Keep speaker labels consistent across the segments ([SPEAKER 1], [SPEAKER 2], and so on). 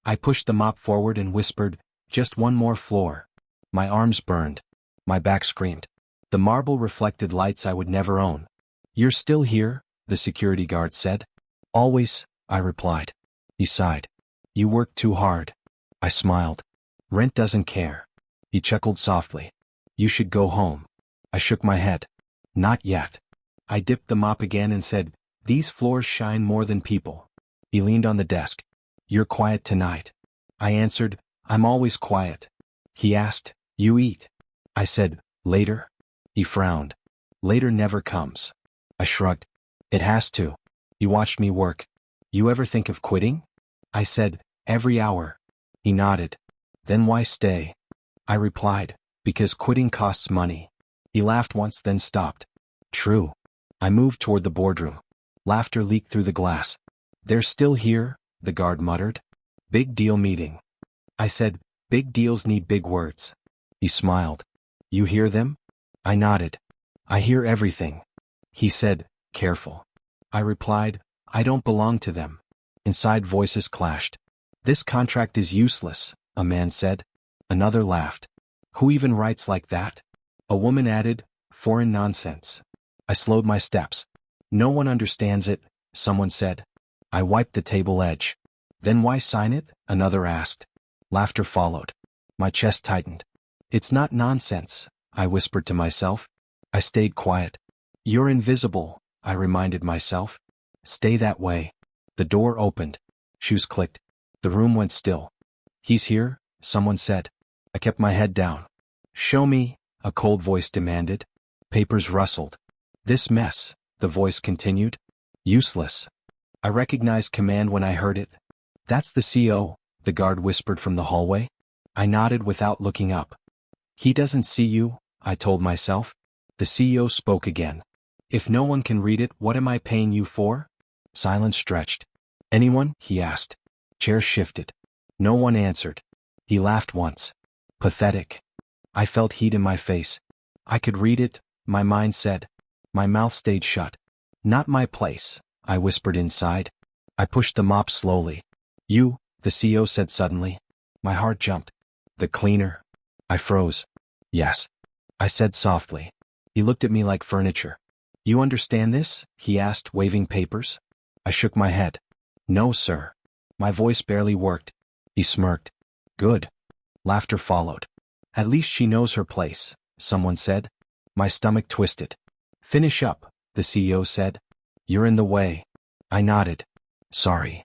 [SPEAKER 1] I pushed the mop forward and whispered, "Just one more floor." My arms burned. My back screamed. The marble reflected lights I would never own. "You're still here?" the security guard said. "Always," I replied. He sighed. "You work too hard." I smiled. "Rent doesn't care." He chuckled softly. "You should go home." I shook my head. "Not yet." I dipped the mop again and said, "These floors shine more than people." He leaned on the desk. "You're quiet tonight." I answered, "I'm always quiet." He asked, "You eat?" I said, "Later." He frowned. "Later never comes." I shrugged. "It has to." He watched me work. "You ever think of quitting?" I said, "Every hour." He nodded. "Then why stay?" I replied, "Because quitting costs money." He laughed once, then stopped. "True." I moved toward the boardroom. Laughter leaked through the glass. "They're still here," the guard muttered. "Big deal meeting." I said, "Big deals need big words." He smiled. "You hear them?" I nodded. "I hear everything." He said, "Careful." I replied, "I don't belong to them." Inside voices clashed. "This contract is useless," a man said. Another laughed. "Who even writes like that?" A woman added, "Foreign nonsense." I slowed my steps. "No one understands it," someone said. I wiped the table edge. "Then why sign it?" another asked. Laughter followed. My chest tightened. "It's not nonsense," I whispered to myself. I stayed quiet. "You're invisible," I reminded myself. "Stay that way." The door opened. Shoes clicked. The room went still. "He's here," someone said. I kept my head down. "Show me," a cold voice demanded. Papers rustled. "This mess," the voice continued. "Useless." I recognized command when I heard it. "That's the CO," the guard whispered from the hallway. I nodded without looking up. "He doesn't see you," I told myself. The CEO spoke again. "If no one can read it, what am I paying you for?" Silence stretched. "Anyone?" he asked. Chairs shifted. No one answered. He laughed once. Pathetic. I felt heat in my face. I could read it, my mind said. My mouth stayed shut. "Not my place," I whispered inside. I pushed the mop slowly. "You," the CEO said suddenly. My heart jumped. "The cleaner?" I froze. "Yes," I said softly. He looked at me like furniture. "You understand this?" he asked, waving papers. I shook my head. "No, sir." My voice barely worked. He smirked. "Good." Laughter followed. "At least she knows her place," someone said. My stomach twisted. "Finish up," the CEO said. "You're in the way." I nodded. "Sorry."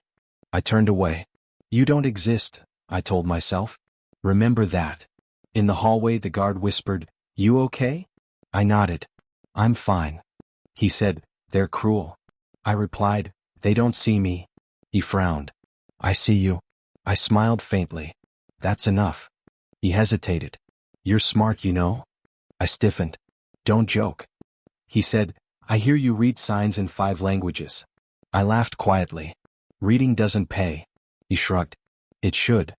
[SPEAKER 1] I turned away. "You don't exist," I told myself. "Remember that." In the hallway the guard whispered, "You okay?" I nodded. "I'm fine." He said, "They're cruel." I replied, "They don't see me." He frowned. "I see you." I smiled faintly. "That's enough." He hesitated. "You're smart, you know." I stiffened. "Don't joke." He said, "I hear you read signs in 5 languages." I laughed quietly. "Reading doesn't pay." He shrugged. "It should."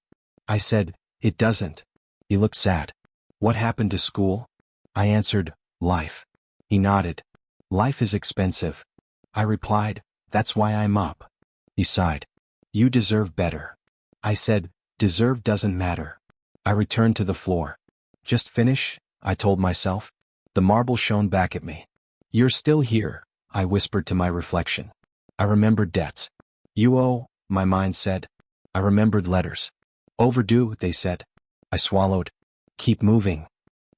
[SPEAKER 1] I said, "It doesn't." He looked sad. "What happened to school?" I answered, "Life." He nodded. "Life is expensive." I replied, "That's why I'm up." He sighed. "You deserve better." I said, "Deserve doesn't matter." I returned to the floor. "Just finish," I told myself. The marble shone back at me. "You're still here," I whispered to my reflection. I remembered debts. "You owe," my mind said. I remembered letters. "Overdue," they said. I swallowed. "Keep moving."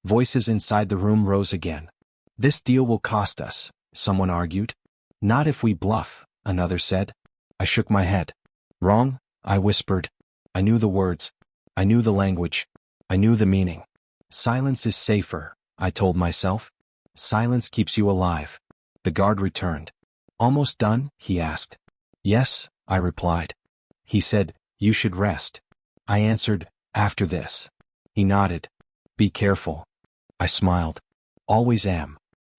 [SPEAKER 1] Voices inside the room rose again. "This deal will cost us," someone argued. "Not if we bluff," another said. I shook my head. "Wrong," I whispered. I knew the words. I knew the language. I knew the meaning. "Silence is safer," I told myself. "Silence keeps you alive." The guard returned. "Almost done?" he asked. "Yes," I replied. He said, "You should rest." I answered, "After this." He nodded. "Be careful." I smiled. "Always am."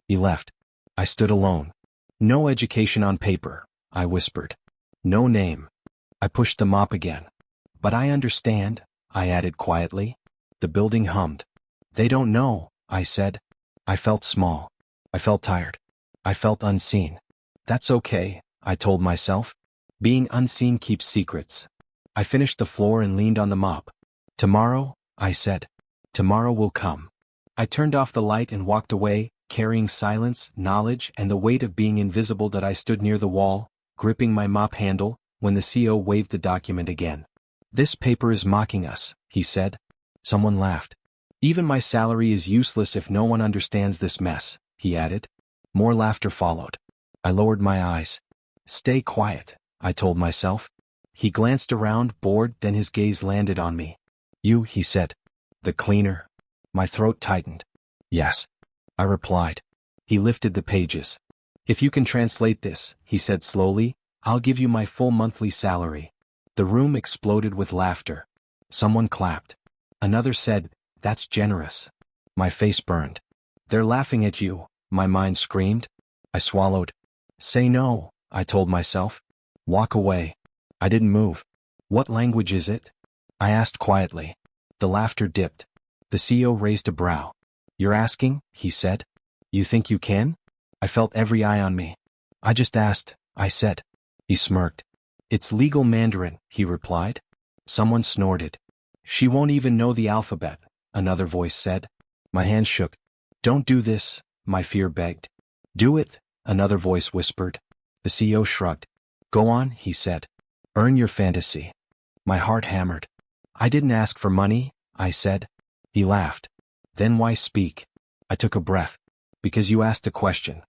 [SPEAKER 1] He left. I stood alone. "No education on paper," I whispered. "No name." I pushed the mop again. "But I understand," I added quietly. The building hummed. "They don't know," I said. I felt small. I felt tired. I felt unseen. "That's okay," I told myself. "Being unseen keeps secrets." I finished the floor and leaned on the mop. Tomorrow, I said. Tomorrow will come. I turned off the light and walked away, carrying silence, knowledge, and the weight of being invisible. That I stood near the wall, gripping my mop handle, when the CEO waved the document again. This paper is mocking us, he said. Someone laughed. Even my salary is useless if no one understands this mess, he added. More laughter followed. I lowered my eyes. Stay quiet, I told myself. He glanced around, bored, then his gaze landed on me. You, he said. The cleaner. My throat tightened. Yes, I replied. He lifted the pages. If you can translate this, he said slowly, I'll give you my full monthly salary. The room exploded with laughter. Someone clapped. Another said, that's generous. My face burned. They're laughing at you, my mind screamed. I swallowed. Say no, I told myself. Walk away. I didn't move. What language is it? I asked quietly. The laughter dipped. The CEO raised a brow. You're asking, he said. You think you can? I felt every eye on me. I just asked, I said. He smirked. It's legal Mandarin, he replied. Someone snorted. She won't even know the alphabet, another voice said. My hand shook. Don't do this, my fear begged. Do it, another voice whispered. The CEO shrugged. Go on, he said. Earn your fantasy. My heart hammered. I didn't ask for money, I said. He laughed. Then why speak? I took a breath. Because you asked a question.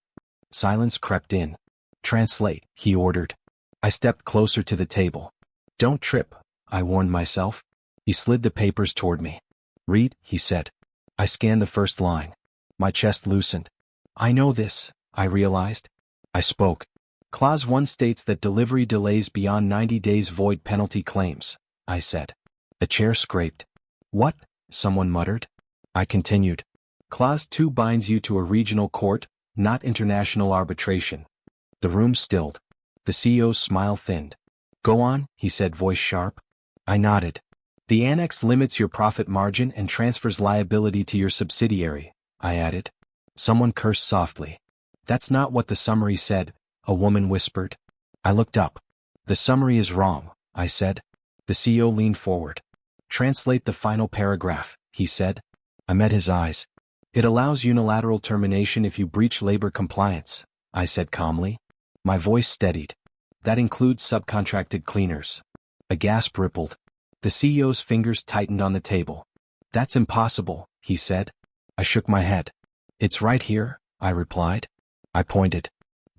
[SPEAKER 1] Silence crept in. Translate, he ordered. I stepped closer to the table. Don't trip, I warned myself. He slid the papers toward me. Read, he said. I scanned the first line. My chest loosened. I know this, I realized. I spoke. Clause 1 states that delivery delays beyond 90 days void penalty claims, I said. A chair scraped. What? Someone muttered. I continued. Clause 2 binds you to a regional court, not international arbitration. The room stilled. The CEO's smile thinned. Go on, he said, voice sharp. I nodded. The annex limits your profit margin and transfers liability to your subsidiary, I added. Someone cursed softly. That's not what the summary said, a woman whispered. I looked up. The summary is wrong, I said. The CEO leaned forward. Translate the final paragraph, he said. I met his eyes. It allows unilateral termination if you breach labor compliance, I said calmly. My voice steadied. That includes subcontracted cleaners. A gasp rippled. The CEO's fingers tightened on the table. That's impossible, he said. I shook my head. It's right here, I replied. I pointed.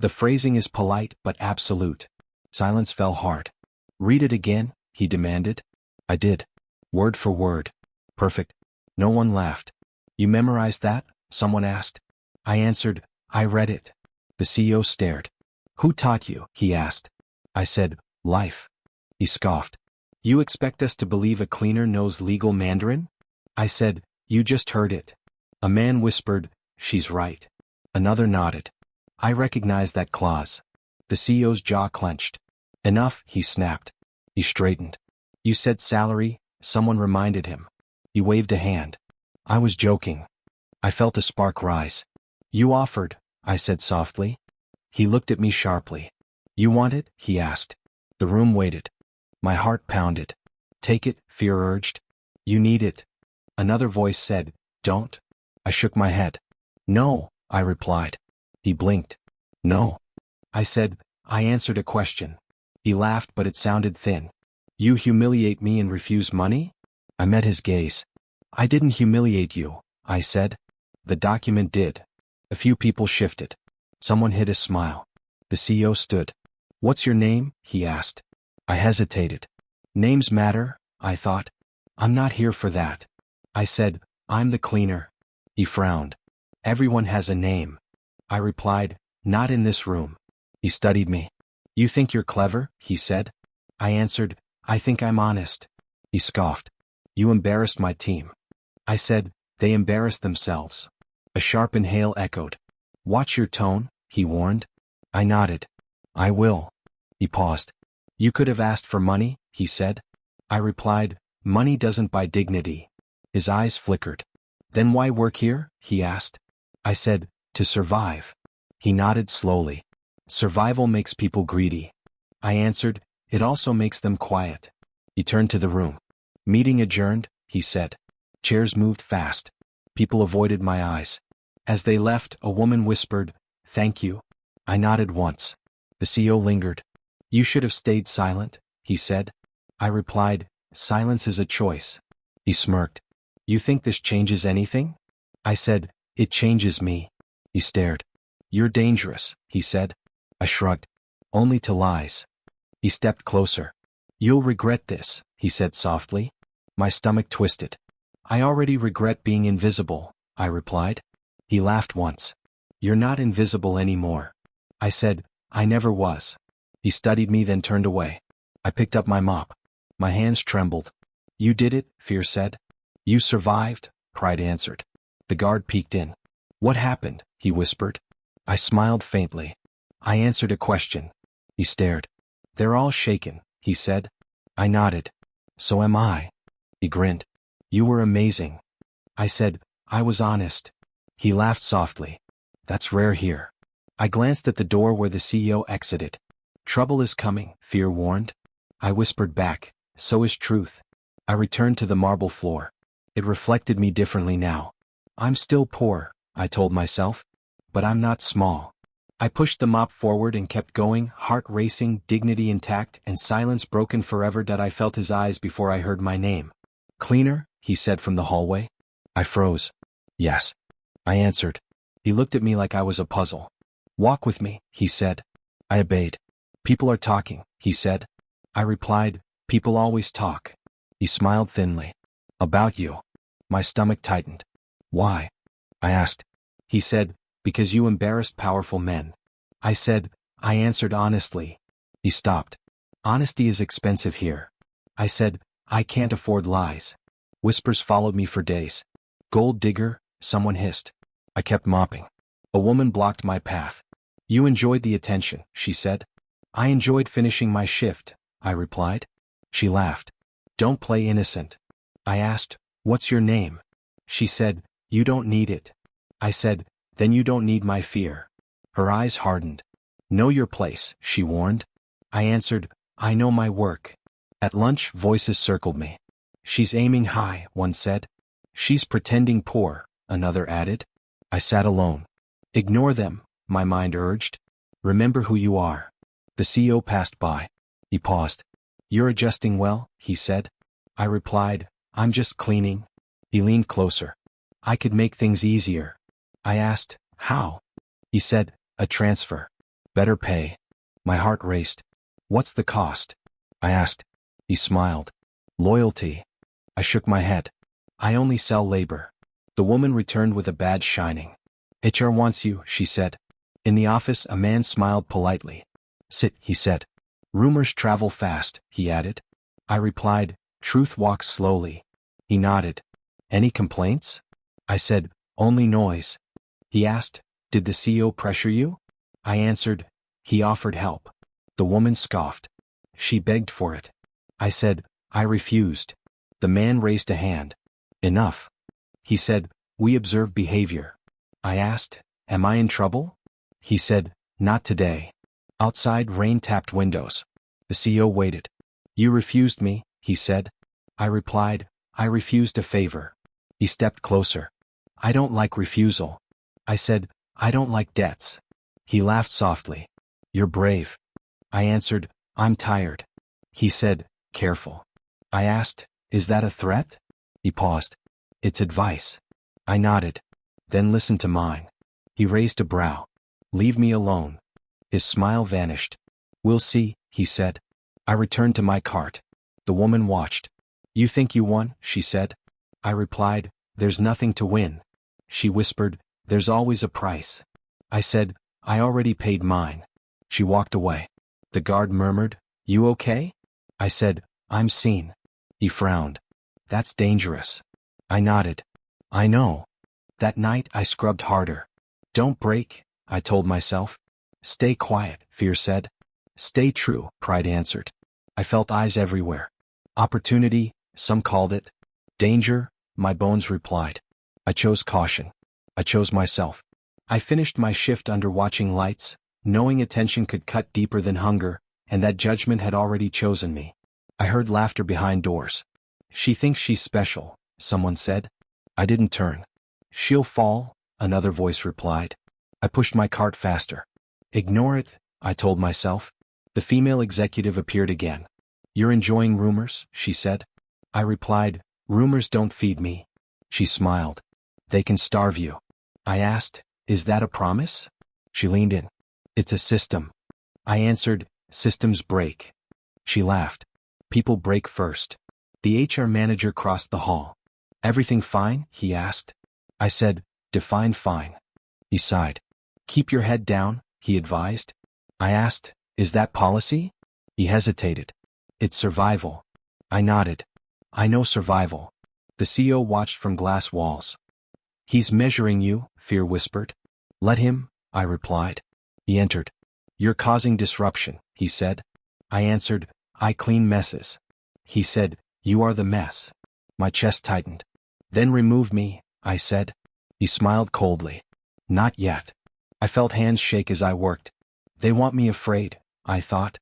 [SPEAKER 1] The phrasing is polite but absolute. Silence fell hard. Read it again, he demanded. I did. Word for word. Perfect. No one laughed. You memorized that? Someone asked. I answered, I read it. The CEO stared. Who taught you? He asked. I said, life. He scoffed. You expect us to believe a cleaner knows legal Mandarin? I said, you just heard it. A man whispered, she's right. Another nodded. I recognized that clause. The CEO's jaw clenched. Enough, he snapped. He straightened. You said salary, someone reminded him. He waved a hand. I was joking. I felt a spark rise. You offered, I said softly. He looked at me sharply. You want it? He asked. The room waited. My heart pounded. Take it, fear urged. You need it. Another voice said, don't. I shook my head. No, I replied. He blinked. No. I said, I answered a question. He laughed, but it sounded thin. You humiliate me and refuse money? I met his gaze. I didn't humiliate you, I said. The document did. A few people shifted. Someone hid a smile. The CEO stood. What's your name? He asked. I hesitated. Names matter, I thought. I'm not here for that. I said, I'm the cleaner. He frowned. Everyone has a name. I replied, not in this room. He studied me. You think you're clever? He said. I answered, I think I'm honest. He scoffed. You embarrassed my team. I said, they embarrassed themselves. A sharp inhale echoed. Watch your tone, he warned. I nodded. I will. He paused. You could have asked for money, he said. I replied, money doesn't buy dignity. His eyes flickered. Then why work here? He asked. I said, to survive. He nodded slowly. Survival makes people greedy. I answered, it also makes them quiet. He turned to the room. Meeting adjourned, he said. Chairs moved fast. People avoided my eyes. As they left, a woman whispered, "Thank you." I nodded once. The CEO lingered. "You should have stayed silent," he said. I replied, "Silence is a choice." He smirked. "You think this changes anything?" I said, "It changes me." He stared. "You're dangerous," he said. I shrugged. "Only to lies." He stepped closer. "You'll regret this," he said softly. My stomach twisted. "I already regret being invisible," I replied. He laughed once. "You're not invisible anymore." I said, "I never was." He studied me, then turned away. I picked up my mop. My hands trembled. "You did it," Fear said. "You survived," Pride answered. The guard peeked in. "What happened?" he whispered. I smiled faintly. I answered a question. He stared. "They're all shaken," he said. I nodded. "So am I." He grinned. "You were amazing." I said, "I was honest." He laughed softly. "That's rare here." I glanced at the door where the CEO exited. "Trouble is coming," Fear warned. I whispered back, "So is truth." I returned to the marble floor. It reflected me differently now. I'm still poor, I told myself. But I'm not small. I pushed the mop forward and kept going, heart racing, dignity intact, and silence broken forever. That I felt his eyes before I heard my name. "Cleaner," he said from the hallway. I froze. "Yes," I answered. He looked at me like I was a puzzle. "Walk with me," he said. I obeyed. "People are talking," he said. I replied, "People always talk." He smiled thinly. "About you." My stomach tightened. "Why?" I asked. He said, "Because you embarrassed powerful men." I said, I answered honestly. He stopped. "Honesty is expensive here." I said, "I can't afford lies." Whispers followed me for days. "Gold digger," someone hissed. I kept mopping. A woman blocked my path. "You enjoyed the attention," she said. "I enjoyed finishing my shift," I replied. She laughed. "Don't play innocent." I asked, "What's your name?" She said, "You don't need it." I said, "Then you don't need my fear." Her eyes hardened. "Know your place," she warned. I answered, "I know my work." At lunch, voices circled me. "She's aiming high," one said. "She's pretending poor," another added. I sat alone. "Ignore them," my mind urged. "Remember who you are." The CEO passed by. He paused. "You're adjusting well," he said. I replied, "I'm just cleaning." He leaned closer. "I could make things easier." I asked, "How?" He said, "A transfer. Better pay." My heart raced. "What's the cost?" I asked. He smiled. "Loyalty." I shook my head. "I only sell labor." The woman returned with a badge shining. "HR wants you," she said. In the office, a man smiled politely. "Sit," he said. "Rumors travel fast," he added. I replied, "Truth walks slowly." He nodded. "Any complaints?" I said, "Only noise." He asked, "Did the CEO pressure you?" I answered, "He offered help." The woman scoffed. "She begged for it." I said, "I refused." The man raised a hand. "Enough." He said, "We observe behavior." I asked, "Am I in trouble?" He said, "Not today." Outside, rain tapped windows. The CEO waited. "You refused me," he said. I replied, "I refused a favor." He stepped closer. "I don't like refusal." I said, "I don't like debts." He laughed softly. "You're brave." I answered, "I'm tired." He said, "Careful." I asked, "Is that a threat?" He paused. "It's advice." I nodded. "Then listen to mine." He raised a brow. "Leave me alone." His smile vanished. "We'll see," he said. I returned to my cart. The woman watched. "You think you won?" she said. I replied, "There's nothing to win." She whispered, "There's always a price." I said, "I already paid mine." She walked away. The guard murmured, "You okay?" I said, "I'm seen." He frowned. "That's dangerous." I nodded. "I know." That night I scrubbed harder. "Don't break," I told myself. "Stay quiet," Fear said. "Stay true," Pride answered. I felt eyes everywhere. Opportunity, some called it. Danger, my bones replied. I chose caution. I chose myself. I finished my shift under watching lights, knowing attention could cut deeper than hunger, and that judgment had already chosen me. I heard laughter behind doors. She thinks she's special, someone said. I didn't turn. She'll fall, another voice replied. I pushed my cart faster. Ignore it, I told myself. The female executive appeared again. You're enjoying rumors, she said. I replied, rumors don't feed me. She smiled. They can starve you. I asked, is that a promise? She leaned in. It's a system. I answered, systems break. She laughed. People break first. The HR manager crossed the hall. Everything fine? He asked. I said, define fine. He sighed. Keep your head down, he advised. I asked, is that policy? He hesitated. It's survival. I nodded. I know survival. The CEO watched from glass walls. He's measuring you, Fear whispered. Let him, I replied. He entered. You're causing disruption, he said. I answered, I clean messes. He said, you are the mess. My chest tightened. Then remove me, I said. He smiled coldly. Not yet. I felt hands shake as I worked. They want me afraid, I thought.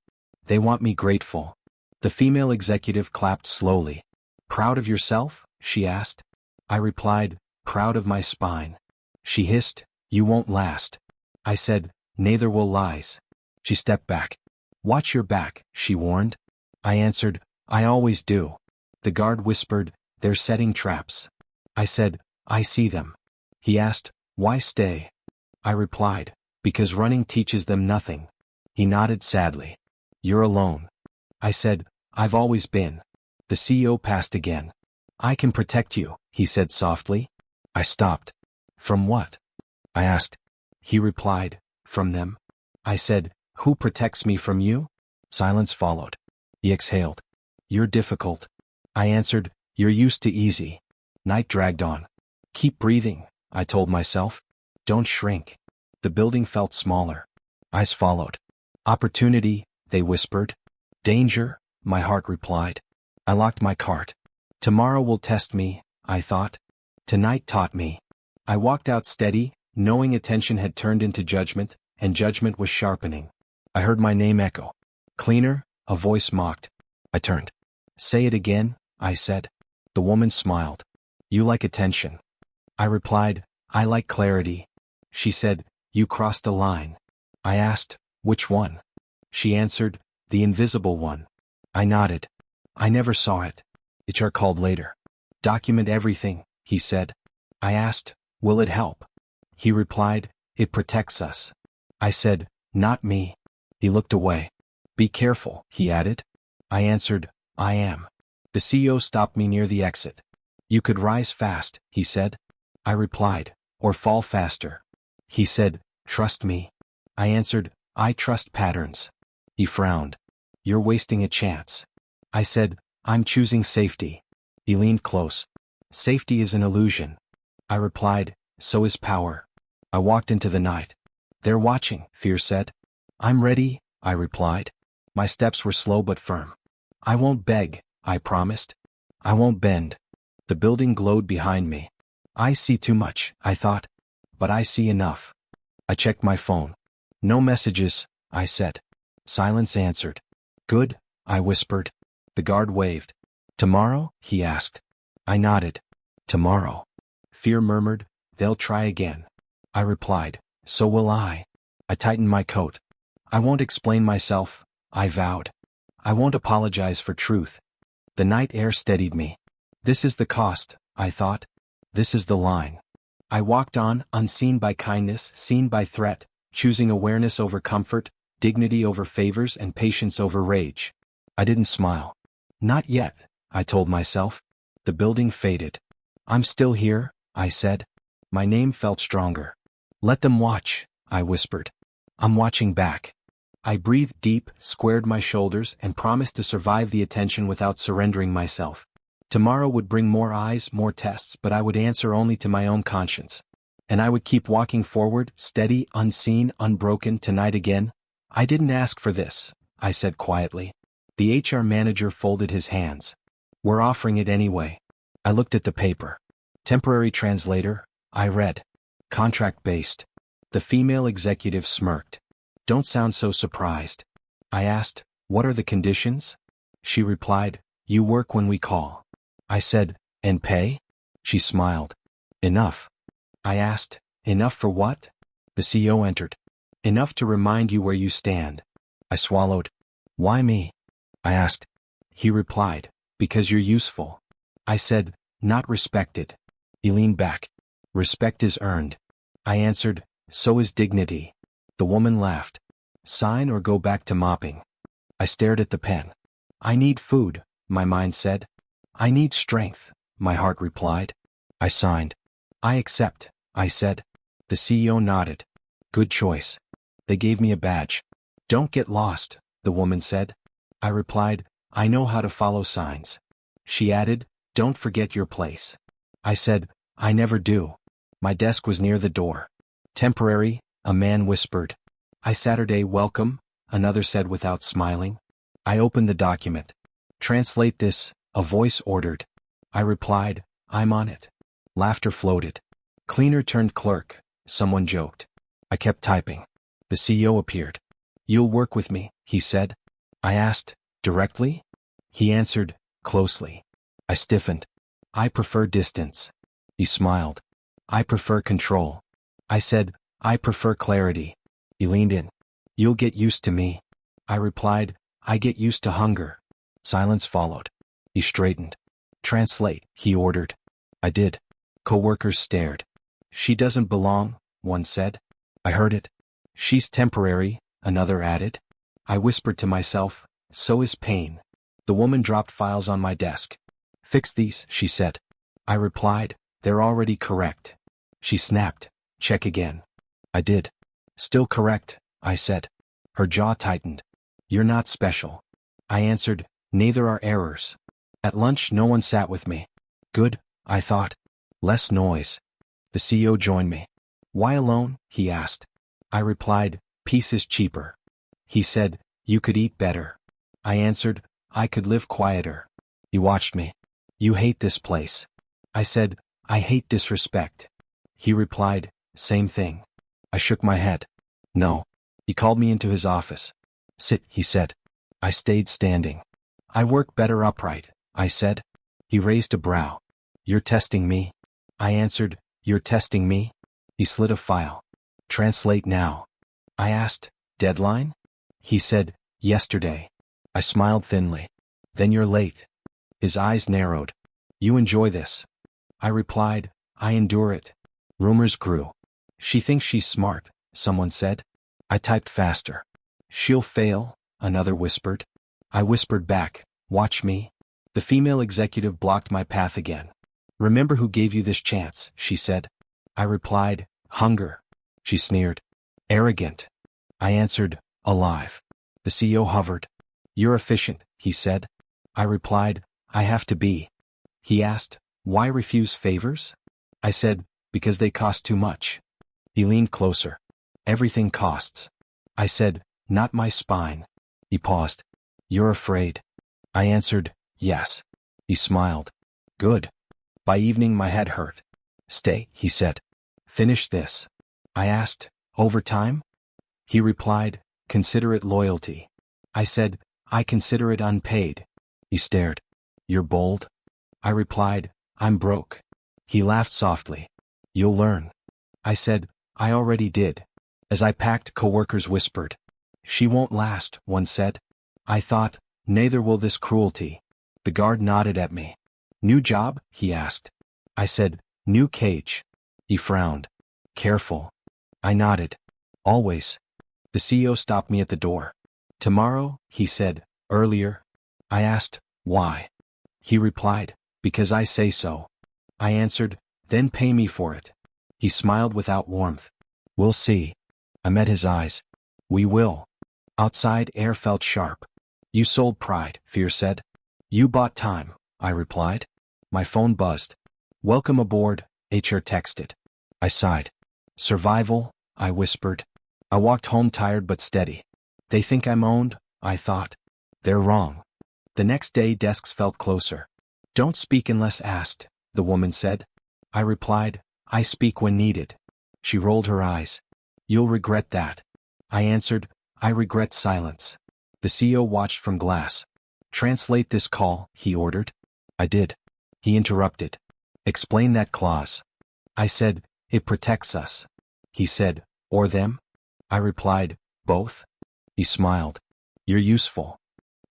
[SPEAKER 1] They want me grateful. The female executive clapped slowly. Proud of yourself? She asked. I replied, proud of my spine. She hissed, you won't last. I said, neither will lies. She stepped back. Watch your back, she warned. I answered, I always do. The guard whispered, they're setting traps. I said, I see them. He asked, why stay? I replied, because running teaches them nothing. He nodded sadly. You're alone. I said, I've always been. The CEO passed again. I can protect you, he said softly. I stopped. From what? I asked. He replied, from them. I said, who protects me from you? Silence followed. He exhaled. You're difficult. I answered, you're used to easy. Night dragged on. Keep breathing, I told myself. Don't shrink. The building felt smaller. Eyes followed. Opportunity, they whispered. Danger, my heart replied. I locked my cart. Tomorrow will test me, I thought. Tonight taught me. I walked out steady, knowing attention had turned into judgment, and judgment was sharpening. I heard my name echo. Cleaner, a voice mocked. I turned. Say it again, I said. The woman smiled. You like attention. I replied, I like clarity. She said, you crossed a line. I asked, which one? She answered, the invisible one. I nodded. I never saw it. HR called later. Document everything, he said. I asked, will it help? He replied, it protects us. I said, not me. He looked away. Be careful, he added. I answered, I am. The CEO stopped me near the exit. You could rise fast, he said. I replied, or fall faster. He said, trust me. I answered, I trust patterns. He frowned. You're wasting a chance. I said, I'm choosing safety. He leaned close. Safety is an illusion. I replied, so is power. I walked into the night. They're watching, Fear said. I'm ready, I replied. My steps were slow but firm. I won't beg, I promised. I won't bend. The building glowed behind me. I see too much, I thought. But I see enough. I checked my phone. No messages, I said. Silence answered. Good, I whispered. The guard waved. Tomorrow? He asked. I nodded. Tomorrow. Fear murmured, they'll try again. I replied, so will I. I tightened my coat. I won't explain myself, I vowed. I won't apologize for truth. The night air steadied me. This is the cost, I thought. This is the line. I walked on, unseen by kindness, seen by threat, choosing awareness over comfort, dignity over favors, and patience over rage. I didn't smile. Not yet, I told myself. The building faded. I'm still here, I said. My name felt stronger. Let them watch, I whispered. I'm watching back. I breathed deep, squared my shoulders, and promised to survive the attention without surrendering myself. Tomorrow would bring more eyes, more tests, but I would answer only to my own conscience. And I would keep walking forward, steady, unseen, unbroken, tonight again. I didn't ask for this, I said quietly. The HR manager folded his hands. We're offering it anyway. I looked at the paper. Temporary translator, I read. Contract-based. The female executive smirked. Don't sound so surprised. I asked, what are the conditions? She replied, "You work when we call." I said, "And pay?" She smiled. "Enough." I asked, "Enough for what?" The CEO entered. "Enough to remind you where you stand." I swallowed. "Why me?" I asked. He replied, "Because you're useful." I said, "Not respected." He leaned back. "Respect is earned." I answered, "So is dignity." The woman laughed. "Sign or go back to mopping." I stared at the pen. "I need food," my mind said. "I need strength," my heart replied. I signed. "I accept," I said. The CEO nodded. "Good choice." They gave me a badge. "Don't get lost," the woman said. I replied, "I know how to follow signs." She added, "Don't forget your place." I said, "I never do." My desk was near the door. "Temporary," a man whispered. "I Saturday welcome," another said without smiling. I opened the document. "Translate this," a voice ordered. I replied, "I'm on it." Laughter floated. "Cleaner turned clerk," someone joked. I kept typing. The CEO appeared. "You'll work with me," he said. I asked, "Directly?" He answered, "Closely." I stiffened. "I prefer distance." He smiled. "I prefer control." I said, "I prefer clarity." He leaned in. "You'll get used to me." I replied, "I get used to hunger." Silence followed. He straightened. "Translate," he ordered. I did. Coworkers stared. "She doesn't belong," one said. I heard it. "She's temporary," another added. I whispered to myself, "So is pain." The woman dropped files on my desk. "Fix these," she said. I replied, "They're already correct." She snapped, "Check again." I did. "Still correct," I said. Her jaw tightened. "You're not special." I answered, "Neither are errors." At lunch no one sat with me. Good, I thought. Less noise. The CEO joined me. "Why alone?" he asked. I replied, "Peace is cheaper." He said, "You could eat better." I answered, "I could live quieter." He watched me. "You hate this place." I said, "I hate disrespect." He replied, "Same thing." I shook my head. "No." He called me into his office. "Sit," he said. I stayed standing. "I work better upright," I said. He raised a brow. "You're testing me?" I answered, "You're testing me?" He slid a file. "Translate now." I asked, "Deadline?" He said, "Yesterday." I smiled thinly. "Then you're late." His eyes narrowed. "You enjoy this?" I replied, "I endure it." Rumors grew. "She thinks she's smart," someone said. I typed faster. "She'll fail," another whispered. I whispered back, "Watch me." The female executive blocked my path again. "Remember who gave you this chance," she said. I replied, "Hunger." She sneered. "Arrogant." I answered, "Alive." The CEO hovered. "You're efficient," he said. I replied, "I have to be." He asked, "Why refuse favors?" I said, "Because they cost too much." He leaned closer. "Everything costs." I said, "Not my spine." He paused. "You're afraid." I answered, "Yes." He smiled. "Good." By evening my head hurt. "Stay," he said. "Finish this." I asked, "Overtime?" He replied, "Consider it loyalty." I said, "I consider it unpaid." He stared. "You're bold?" I replied, "I'm broke." He laughed softly. "You'll learn." I said, "I already did." As I packed, coworkers whispered. "She won't last," one said. I thought, "Neither will this cruelty." The guard nodded at me. "New job?" he asked. I said, "New cage." He frowned. "Careful." I nodded. "Always." The CEO stopped me at the door. "Tomorrow," he said, "earlier." I asked, "Why?" He replied, "Because I say so." I answered, "Then pay me for it." He smiled without warmth. "We'll see." I met his eyes. "We will." Outside, air felt sharp. "You sold pride," fear said. "You bought time," I replied. My phone buzzed. "Welcome aboard," HR texted. I sighed. "Survival," I whispered. I walked home tired but steady. They think I'm owned, I thought. They're wrong. The next day desks felt closer. "Don't speak unless asked," the woman said. I replied, "I speak when needed." She rolled her eyes. "You'll regret that." I answered, "I regret silence." The CEO watched from glass. Translate this call, he ordered. I did. He interrupted. Explain that clause. I said, it protects us. He said, or them? I replied, both. He smiled. You're useful.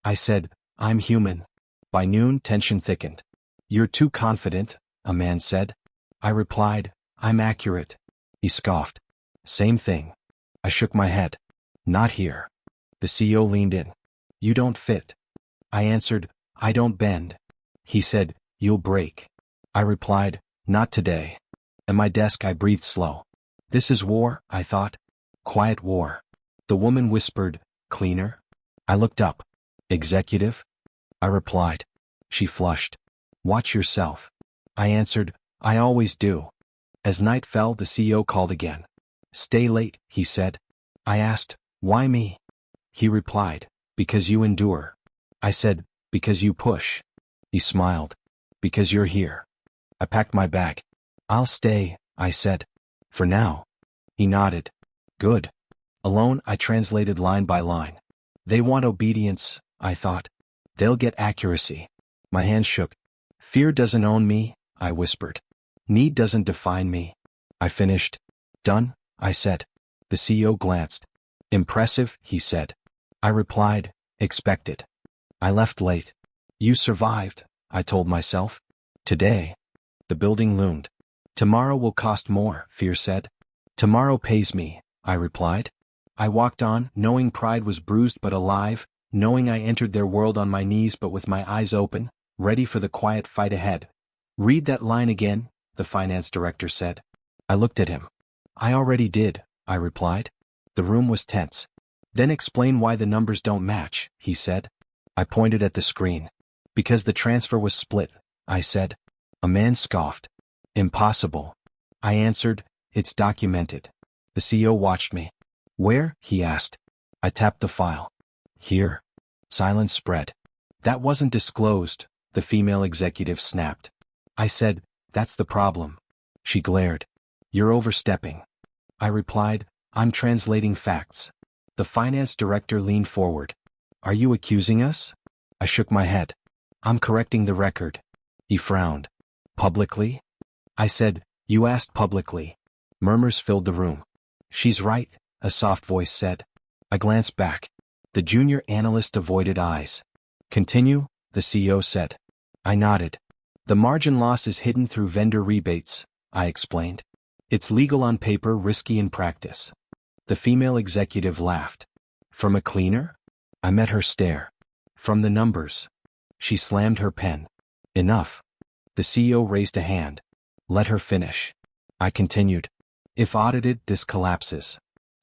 [SPEAKER 1] I said, I'm human. By noon, tension thickened. You're too confident, a man said. I replied, I'm accurate. He scoffed. Same thing. I shook my head. Not here. The CEO leaned in. You don't fit. I answered, I don't bend. He said, you'll break. I replied, not today. At my desk I breathed slow. This is war, I thought. Quiet war. The woman whispered, cleaner? I looked up. Executive? I replied. She flushed. Watch yourself. I answered, I always do. As night fell, the CEO called again. Stay late, he said. I asked, why me? He replied, because you endure. I said, because you push. He smiled. Because you're here. I packed my bag. I'll stay, I said. For now. He nodded. Good. Alone, I translated line by line. They want obedience, I thought. They'll get accuracy. My hands shook. Fear doesn't own me, I whispered. Need doesn't define me. I finished. Done, I said. The CEO glanced. Impressive, he said. I replied, expected. I left late. You survived, I told myself. Today. The building loomed. Tomorrow will cost more, fear said. Tomorrow pays me, I replied. I walked on, knowing pride was bruised but alive, knowing I entered their world on my knees but with my eyes open, ready for the quiet fight ahead. Read that line again, the finance director said. I looked at him. I already did, I replied. The room was tense. Then explain why the numbers don't match, he said. I pointed at the screen. Because the transfer was split, I said. A man scoffed. Impossible. I answered, it's documented. The CEO watched me. Where? He asked. I tapped the file. Here. Silence spread. That wasn't disclosed, the female executive snapped. I said, that's the problem. She glared. You're overstepping. I replied, I'm translating facts. The finance director leaned forward. Are you accusing us? I shook my head. I'm correcting the record. He frowned. Publicly? I said, you asked publicly. Murmurs filled the room. She's right, a soft voice said. I glanced back. The junior analyst avoided eyes. Continue, the CEO said. I nodded. The margin loss is hidden through vendor rebates, I explained. It's legal on paper, risky in practice. The female executive laughed. From a cleaner? I met her stare. From the numbers. She slammed her pen. Enough. The CEO raised a hand. Let her finish. I continued. If audited, this collapses.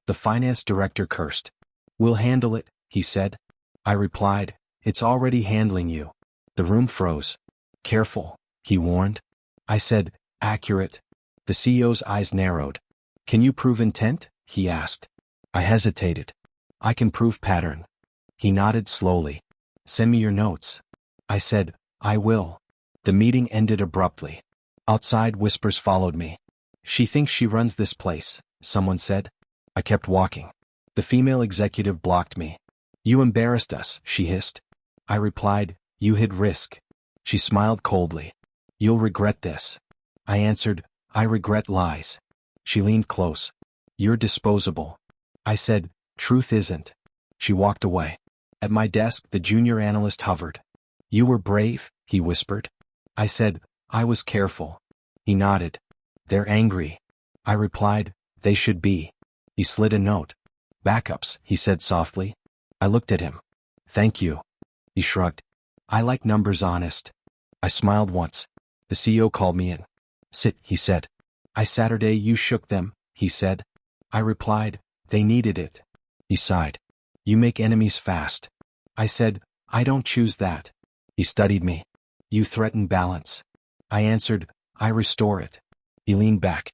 [SPEAKER 1] The finance director cursed. We'll handle it, he said. I replied, it's already handling you. The room froze. Careful, he warned. I said, accurate. The CEO's eyes narrowed. Can you prove intent? He asked. I hesitated. I can prove pattern. He nodded slowly. Send me your notes. I said, I will. The meeting ended abruptly. Outside, whispers followed me. She thinks she runs this place, someone said. I kept walking. The female executive blocked me. You embarrassed us, she hissed. I replied, you hid risk. She smiled coldly. You'll regret this. I answered, I regret lies. She leaned close. You're disposable. I said, truth isn't. She walked away. At my desk, the junior analyst hovered. You were brave, he whispered. I said, I was careful. He nodded. They're angry. I replied, they should be. He slid a note. Backups, he said softly. I looked at him. Thank you. He shrugged. I like numbers honest. I smiled once. The CEO called me in. Sit, he said. Saturday you shook them, he said. I replied, they needed it. He sighed. You make enemies fast. I said, I don't choose that. He studied me. You threaten balance. I answered, I restore it. He leaned back.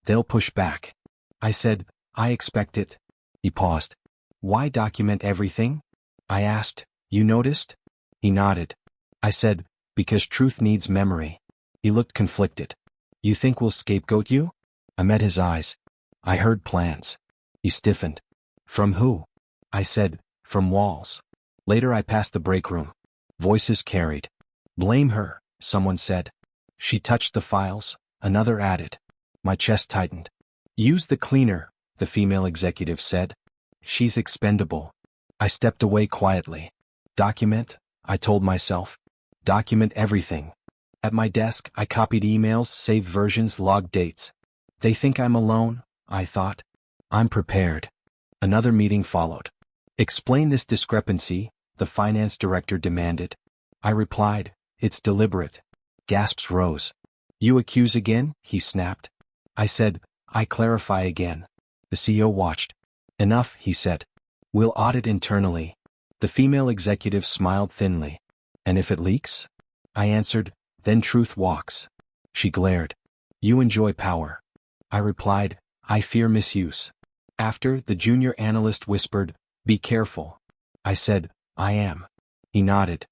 [SPEAKER 1] They'll push back. I said, I expect it. He paused. Why document everything? I asked, you noticed? He nodded. I said, because truth needs memory. He looked conflicted. You think we'll scapegoat you? I met his eyes. I heard plans. He stiffened. From who? I said, from walls. Later I passed the break room. Voices carried. Blame her, someone said. She touched the files, another added. My chest tightened. Use the cleaner, the female executive said. She's expendable. I stepped away quietly. Document, I told myself. Document everything. At my desk, I copied emails, saved versions, logged dates. They think I'm alone, I thought. I'm prepared. Another meeting followed. Explain this discrepancy, the finance director demanded. I replied, it's deliberate. Gasps rose. You accuse again? He snapped. I said, I clarify again. The CEO watched. Enough, he said. We'll audit internally. The female executive smiled thinly. And if it leaks? I answered, then truth walks. She glared. You enjoy power. I replied, I fear misuse. After, the junior analyst whispered, be careful. I said, I am. He nodded.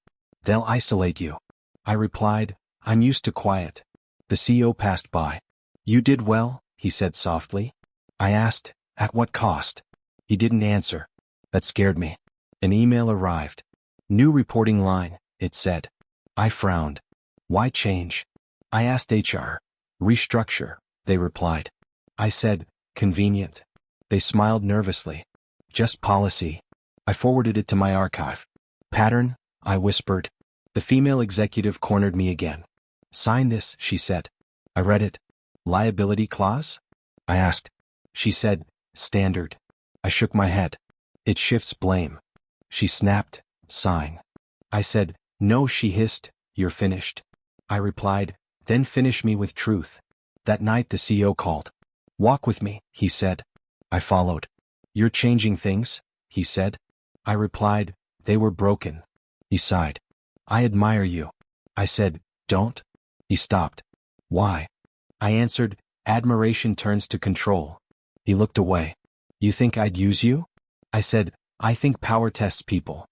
[SPEAKER 1] They'll isolate you. I replied, I'm used to quiet. The CEO passed by. You did well, he said softly. I asked, at what cost? He didn't answer. That scared me. An email arrived. New reporting line, it said. I frowned. Why change? I asked HR. Restructure, they replied. I said, convenient. They smiled nervously. Just policy. I forwarded it to my archive. Pattern, I whispered. The female executive cornered me again. Sign this, she said. I read it. Liability clause? I asked. She said, standard. I shook my head. It shifts blame. She snapped, sign. I said, no, she hissed, you're finished. I replied, then finish me with truth. That night the CEO called. Walk with me, he said. I followed. You're changing things, he said. I replied, they were broken. He sighed. I admire you. I said, don't. He stopped. Why? I answered, admiration turns to control. He looked away. You think I'd use you? I said, I think power tests people.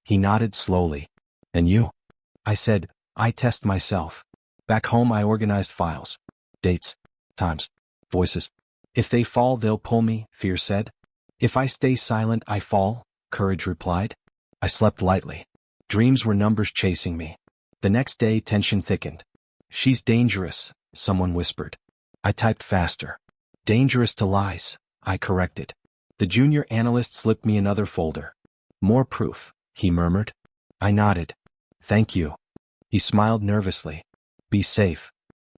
[SPEAKER 1] He nodded slowly. And you? I said, I test myself. Back home I organized files. Dates. Times. Voices. If they fall, they'll pull me, fear said. If I stay silent, I fall, courage replied. I slept lightly. Dreams were numbers chasing me. The next day, tension thickened. She's dangerous, someone whispered. I typed faster. Dangerous to lies, I corrected. The junior analyst slipped me another folder. More proof, he murmured. I nodded. Thank you. He smiled nervously. Be safe.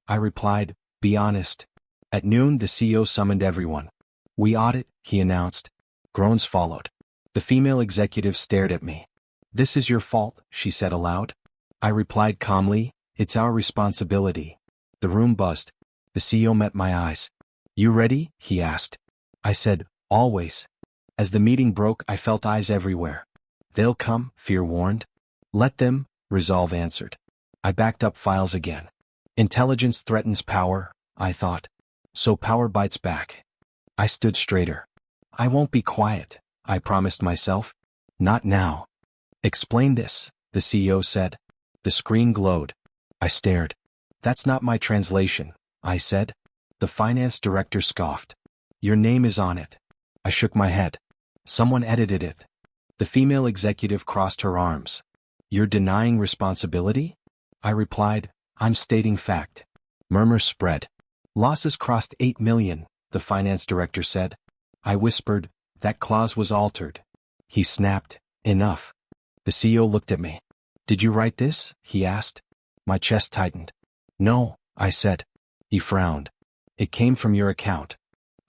[SPEAKER 1] I replied, be honest. At noon, the CEO summoned everyone. We audit, he announced. Groans followed. The female executive stared at me. This is your fault, she said aloud. I replied calmly, it's our responsibility. The room buzzed. The CEO met my eyes. You ready? He asked. I said, always. As the meeting broke, I felt eyes everywhere. They'll come, fear warned. Let them, resolve answered. I backed up files again. Intelligence threatens power, I thought. So power bites back. I stood straighter. I won't be quiet, I promised myself. Not now. Explain this, the CEO said. The screen glowed. I stared. That's not my translation, I said. The finance director scoffed. Your name is on it. I shook my head. Someone edited it. The female executive crossed her arms. You're denying responsibility? I replied, I'm stating fact. Murmurs spread. Losses crossed 8 million, the finance director said. I whispered, that clause was altered. He snapped, enough. The CEO looked at me. Did you write this? He asked. My chest tightened. No, I said. He frowned. It came from your account.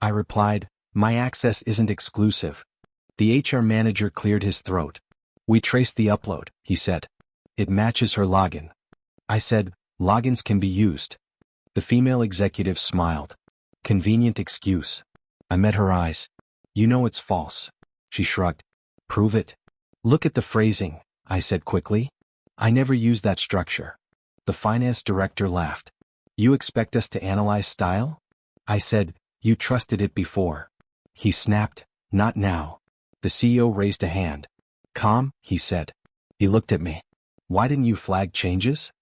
[SPEAKER 1] I replied, my access isn't exclusive. The HR manager cleared his throat. We traced the upload, he said. It matches her login. I said, logins can be used. The female executive smiled. Convenient excuse. I met her eyes. You know it's false. She shrugged. Prove it. Look at the phrasing, I said quickly. I never used that structure. The finance director laughed. You expect us to analyze style? I said, you trusted it before. He snapped, not now. The CEO raised a hand. Calm, he said. He looked at me. Why didn't you flag changes?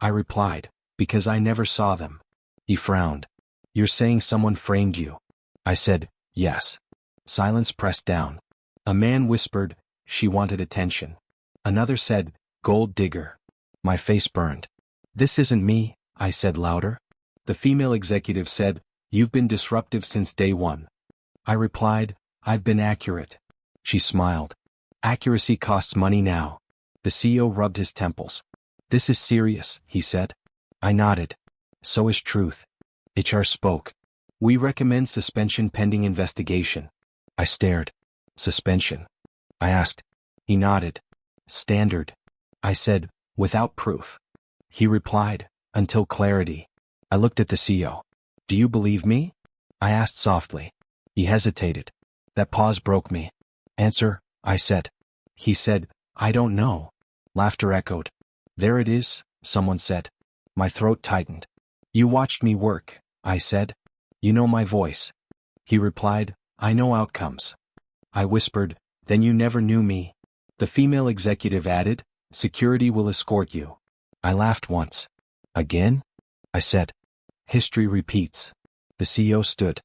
[SPEAKER 1] I replied, because I never saw them. He frowned. You're saying someone framed you. I said, yes. Silence pressed down. A man whispered, she wanted attention. Another said, Gold digger. My face burned. This isn't me, I said louder. The female executive said, you've been disruptive since day one. I replied, I've been accurate. She smiled. Accuracy costs money now. The CEO rubbed his temples. This is serious, he said. I nodded. So is truth. HR spoke. We recommend suspension pending investigation. I stared. Suspension. I asked. He nodded. Standard. I said, without proof. He replied, until clarity. I looked at the CEO. Do you believe me? I asked softly. He hesitated. That pause broke me. Answer, I said. He said, I don't know. Laughter echoed. There it is, someone said. My throat tightened. You watched me work, I said. You know my voice. He replied, I know outcomes. I whispered, then you never knew me. The female executive added, security will escort you. I laughed once. Again? I said. History repeats. The CEO stood.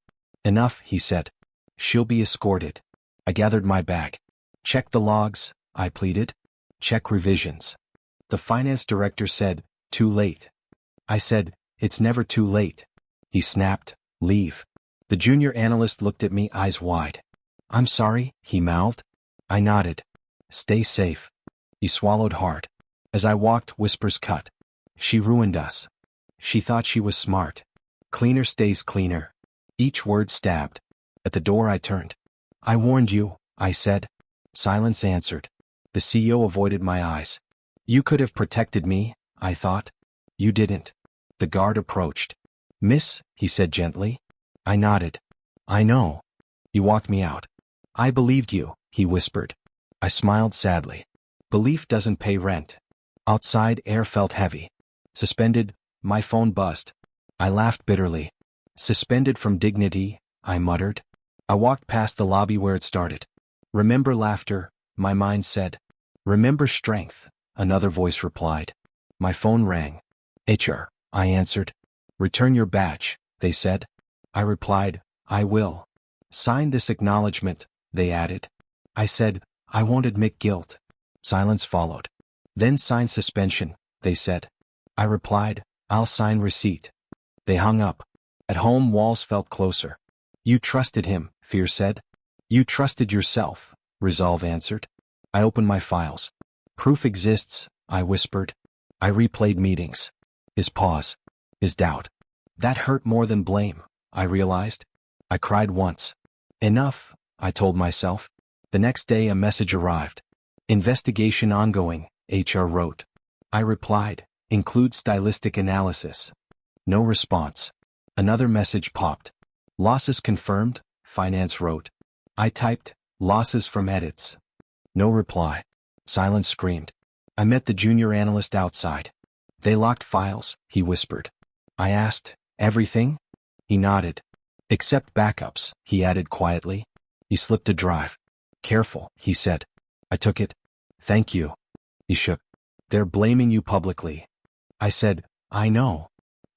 [SPEAKER 1] Enough, he said. She'll be escorted. I gathered my bag. Check the logs, I pleaded. Check revisions. The finance director said, too late. I said, it's never too late. He snapped, leave. The junior analyst looked at me eyes wide. I'm sorry, he mouthed. I nodded. Stay safe. He swallowed hard. As I walked, whispers cut. She ruined us. She thought she was smart. Cleaner stays cleaner. Each word stabbed. At the door I turned. I warned you, I said. Silence answered. The CEO avoided my eyes. You could have protected me, I thought. You didn't. The guard approached. Miss, he said gently. I nodded. I know. He walked me out. I believed you, he whispered. I smiled sadly. Belief doesn't pay rent. Outside, air felt heavy. Suspended, my phone buzzed. I laughed bitterly. Suspended from dignity, I muttered. I walked past the lobby where it started. Remember laughter, my mind said. Remember strength, another voice replied. My phone rang. HR, I answered. Return your badge, they said. I replied, I will. Sign this acknowledgement, they added. I said, I won't admit guilt. Silence followed. Then sign suspension, they said. I replied, I'll sign receipt. They hung up. At home, walls felt closer. You trusted him, fear said. You trusted yourself, resolve answered. I opened my files. Proof exists, I whispered. I replayed meetings. His pause. His doubt. That hurt more than blame, I realized. I cried once. Enough, I told myself. The next day a message arrived. Investigation ongoing, HR wrote. I replied, include stylistic analysis. No response. Another message popped. Losses confirmed, finance wrote. I typed, losses from edits. No reply. Silence screamed. I met the junior analyst outside. They locked files, he whispered. I asked, everything? He nodded. Except backups, he added quietly. He slipped a drive. Careful, he said. I took it. Thank you. He shook. They're blaming you publicly. I said, I know.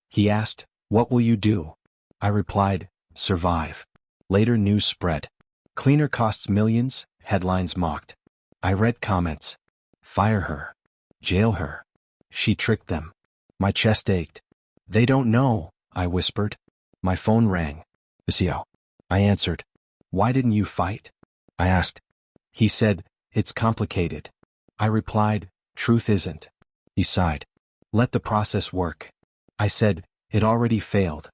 [SPEAKER 1] He asked, what will you do? I replied, survive. Later news spread. Cleaner costs millions, headlines mocked. I read comments. Fire her. Jail her. She tricked them. My chest ached. They don't know, I whispered. My phone rang. CEO. I answered. Why didn't you fight? I asked. He said, it's complicated. I replied, truth isn't. He sighed. Let the process work. I said, it already failed.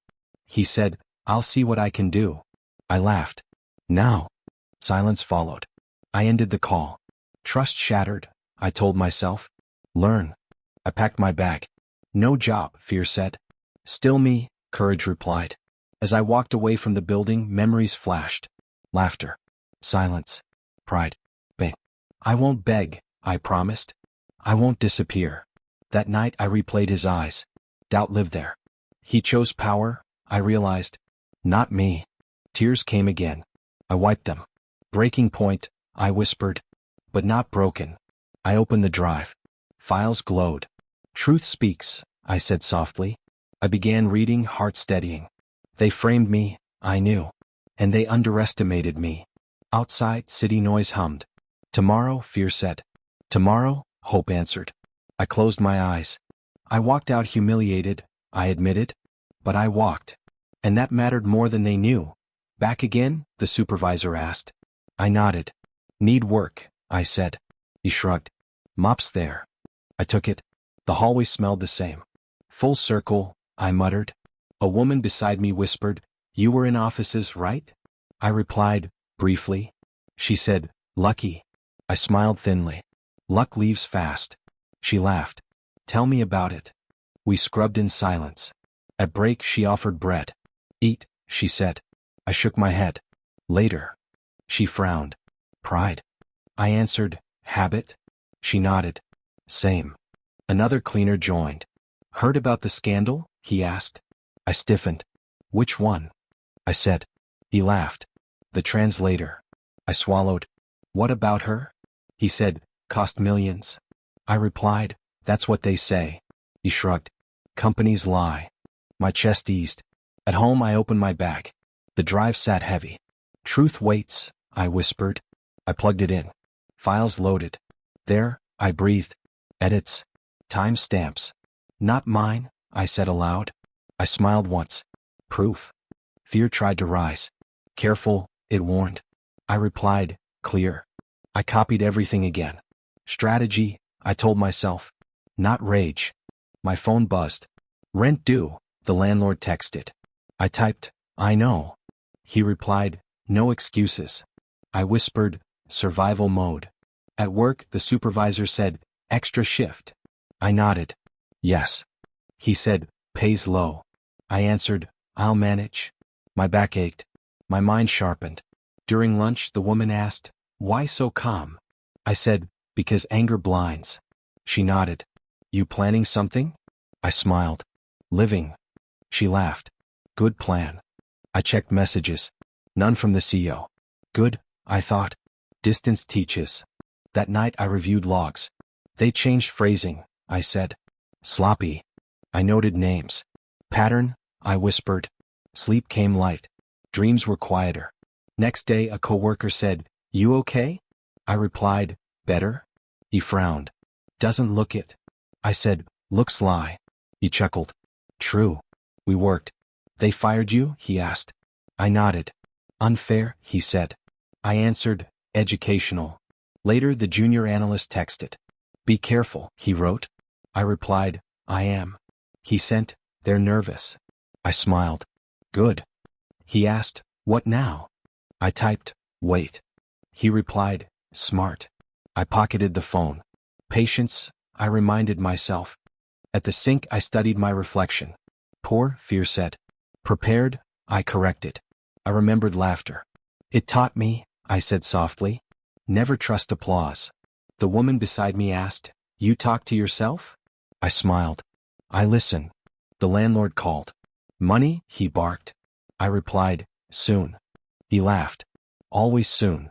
[SPEAKER 1] He said, I'll see what I can do. I laughed. Now. Silence followed. I ended the call. Trust shattered, I told myself. Learn. I packed my bag. No job, fear said. Still me, courage replied. As I walked away from the building, memories flashed. Laughter. Silence. Pride. Beg. I won't beg, I promised. I won't disappear. That night I replayed his eyes. Doubt lived there. He chose power, I realized. Not me. Tears came again. I wiped them. Breaking point, I whispered. But not broken. I opened the drive. Files glowed. Truth speaks, I said softly. I began reading, heart steadying. They framed me, I knew. And they underestimated me. Outside, city noise hummed. Tomorrow, fear said. Tomorrow, Hope answered. I closed my eyes. I walked out humiliated, I admitted. But I walked. And that mattered more than they knew. Back again? The supervisor asked. I nodded. Need work, I said. He shrugged. Mop's there. I took it. The hallway smelled the same. Full circle, I muttered. A woman beside me whispered, You were in offices, right? I replied, briefly. She said, Lucky. I smiled thinly. Luck leaves fast. She laughed. Tell me about it. We scrubbed in silence. At break she offered bread. Eat, she said. I shook my head. Later. She frowned. Pride. I answered, Habit? She nodded. Same. Another cleaner joined. Heard about the scandal? He asked. I stiffened. Which one? I said. He laughed. The translator. I swallowed. What about her? He said, Cost millions. I replied, That's what they say. He shrugged. Companies lie. My chest eased. At home I opened my bag. The drive sat heavy. Truth waits, I whispered. I plugged it in. Files loaded. There, I breathed. Edits. Time stamps. Not mine, I said aloud. I smiled once. Proof. Fear tried to rise. Careful, it warned. I replied, Clear. I copied everything again. Strategy, I told myself. Not rage. My phone buzzed. Rent due, the landlord texted. I typed, I know. He replied, No excuses. I whispered, Survival mode. At work, the supervisor said, Extra shift. I nodded. Yes. He said, Pays low. I answered, I'll manage. My back ached. My mind sharpened. During lunch, the woman asked, Why so calm? I said, Because anger blinds. She nodded. You planning something? I smiled. Living. She laughed. Good plan. I checked messages. None from the CEO. Good, I thought. Distance teaches. That night I reviewed logs. They changed phrasing, I said. Sloppy. I noted names. Pattern, I whispered. Sleep came light. Dreams were quieter. Next day a coworker said, You okay? I replied, Better? He frowned. Doesn't look it. I said, Looks lie. He chuckled. True. We worked. They fired you? He asked. I nodded. Unfair, he said. I answered, Educational. Later the junior analyst texted. Be careful, he wrote. I replied, I am. He sent, They're nervous. I smiled. Good. He asked, What now? I typed, Wait. He replied, Smart. I pocketed the phone. Patience, I reminded myself. At the sink I studied my reflection. Poor, fear said. Prepared, I corrected. I remembered laughter. It taught me, I said softly. Never trust applause. The woman beside me asked, You talk to yourself? I smiled. I listen. The landlord called. Money? He barked. I replied, Soon. He laughed. Always soon.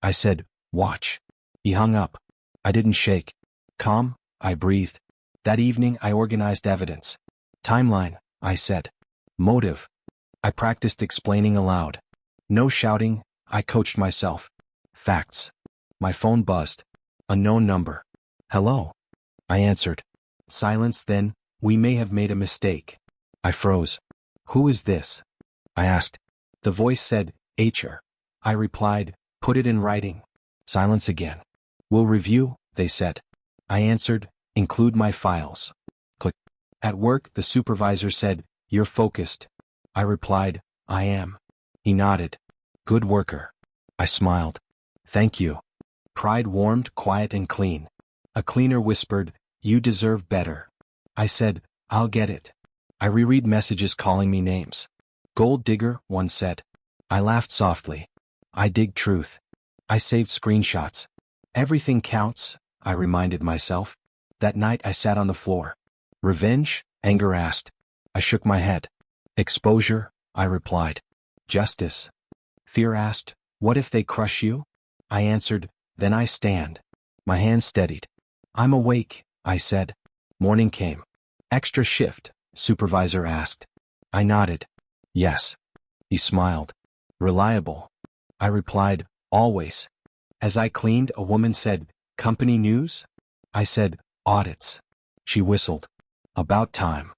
[SPEAKER 1] I said, Watch. He hung up. I didn't shake. Calm, I breathed. That evening I organized evidence. Timeline, I said. Motive. I practiced explaining aloud. No shouting, I coached myself. Facts. My phone buzzed. Unknown number. Hello. I answered. Silence then, we may have made a mistake. I froze. Who is this? I asked. The voice said, HR. I replied, Put it in writing. Silence again. We'll review, they said. I answered, Include my files. Click. At work, the supervisor said, You're focused. I replied, I am. He nodded. Good worker. I smiled. Thank you. Pride warmed, quiet and clean. A cleaner whispered, You deserve better. I said, I'll get it. I reread messages calling me names. Gold digger, one said. I laughed softly. I dig truth. I saved screenshots. Everything counts, I reminded myself. That night I sat on the floor. Revenge? Anger asked. I shook my head. Exposure? I replied. Justice? Fear asked, What if they crush you? I answered, Then I stand. My hand steadied. I'm awake, I said. Morning came. Extra shift? Supervisor asked. I nodded. Yes. He smiled. Reliable? I replied, Always. As I cleaned, a woman said, Company news? I said, audits. She whistled. About time.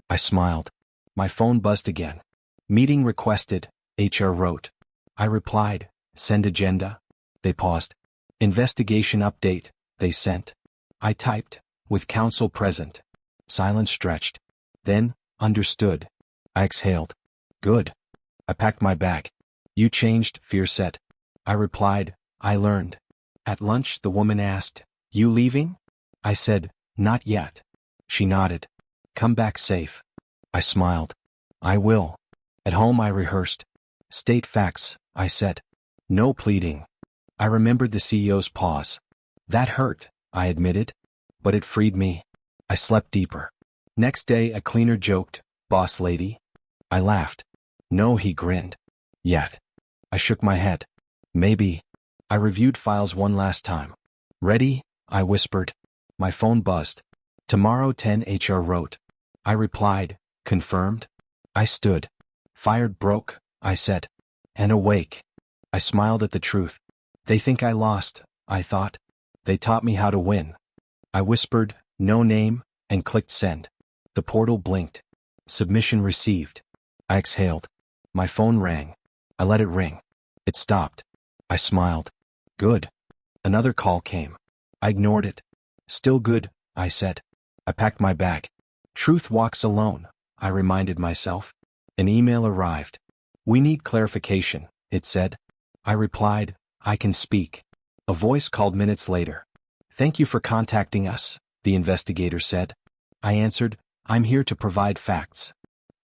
[SPEAKER 1] I smiled. My phone buzzed again. Meeting requested, HR wrote. I replied, send agenda. They paused. Investigation update, they sent. I typed, with counsel present. Silence stretched. Then, understood. I exhaled. Good. I packed my bag. You changed, fear said. I replied, I learned. At lunch the woman asked, you leaving? I said, not yet. She nodded. Come back safe. I smiled. I will. At home I rehearsed. State facts, I said. No pleading. I remembered the CEO's pause. That hurt, I admitted. But it freed me. I slept deeper. Next day a cleaner joked, boss lady. I laughed. No, he grinned. Yet. I shook my head. Maybe. I reviewed files one last time. Ready? I whispered. My phone buzzed. Tomorrow 10 HR wrote. I replied, confirmed. I stood. Fired broke, I said. And awake. I smiled at the truth. They think I lost, I thought. They taught me how to win. I whispered, no name, and clicked send. The portal blinked. Submission received. I exhaled. My phone rang. I let it ring. It stopped. I smiled. Good. Another call came. I ignored it. Still good, I said. I packed my bag. Truth walks alone, I reminded myself. An email arrived. We need clarification, it said. I replied, I can speak. A voice called minutes later. Thank you for contacting us, the investigator said. I answered, I'm here to provide facts.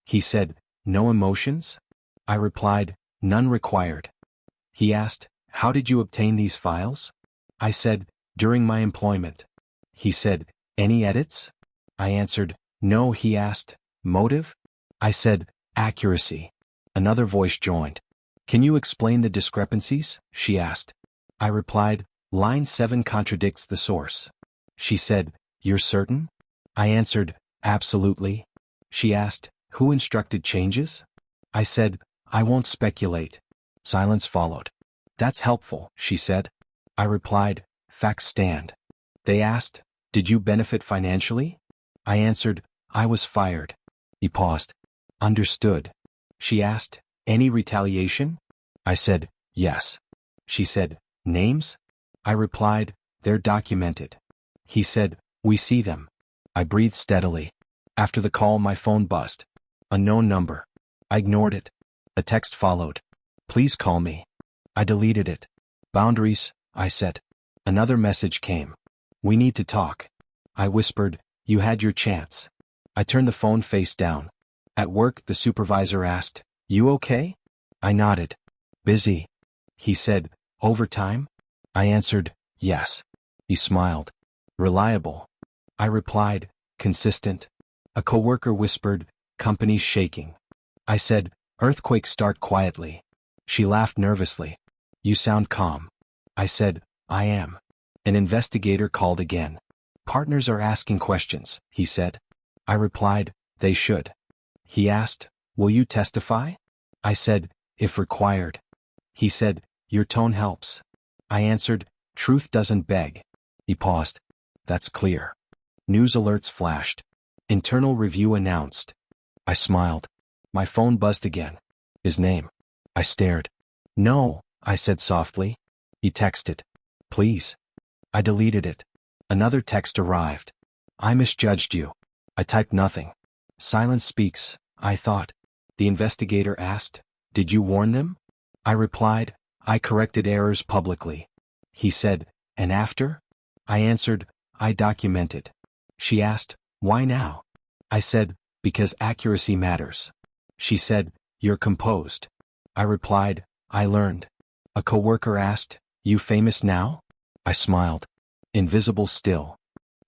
[SPEAKER 1] He said, no emotions? I replied, none required. He asked, how did you obtain these files? I said, during my employment. He said, any edits? I answered, no. He asked, motive? I said, accuracy. Another voice joined. Can you explain the discrepancies? She asked. I replied, line 7 contradicts the source. She said, you're certain? I answered, absolutely. She asked, who instructed changes? I said, I won't speculate. Silence followed. That's helpful, she said. I replied, facts stand. They asked, did you benefit financially? I answered, I was fired. He paused. Understood. She asked, any retaliation? I said, yes. She said, names? I replied, they're documented. He said, we see them. I breathed steadily. After the call my phone buzzed. Unknown number. I ignored it. A text followed. Please call me. I deleted it. Boundaries, I said. Another message came. We need to talk. I whispered, you had your chance. I turned the phone face down. At work the supervisor asked, you okay? I nodded. Busy. He said, overtime? I answered, yes. He smiled. Reliable. I replied, consistent. A coworker whispered, company's shaking. I said, earthquakes start quietly. She laughed nervously. You sound calm. I said, I am. An investigator called again. Partners are asking questions, he said. I replied, they should. He asked, will you testify? I said, if required. He said, your tone helps. I answered, truth doesn't beg. He paused. That's clear. News alerts flashed. Internal review announced. I smiled. My phone buzzed again. His name. I stared. No, I said softly. He texted. Please. I deleted it. Another text arrived. I misjudged you. I typed nothing. Silence speaks, I thought. The investigator asked, did you warn them? I replied, I corrected errors publicly. He said, and after? I answered, I documented. She asked, why now? I said, because accuracy matters. She said, you're composed. I replied, I learned. A coworker asked, you famous now? I smiled. Invisible still.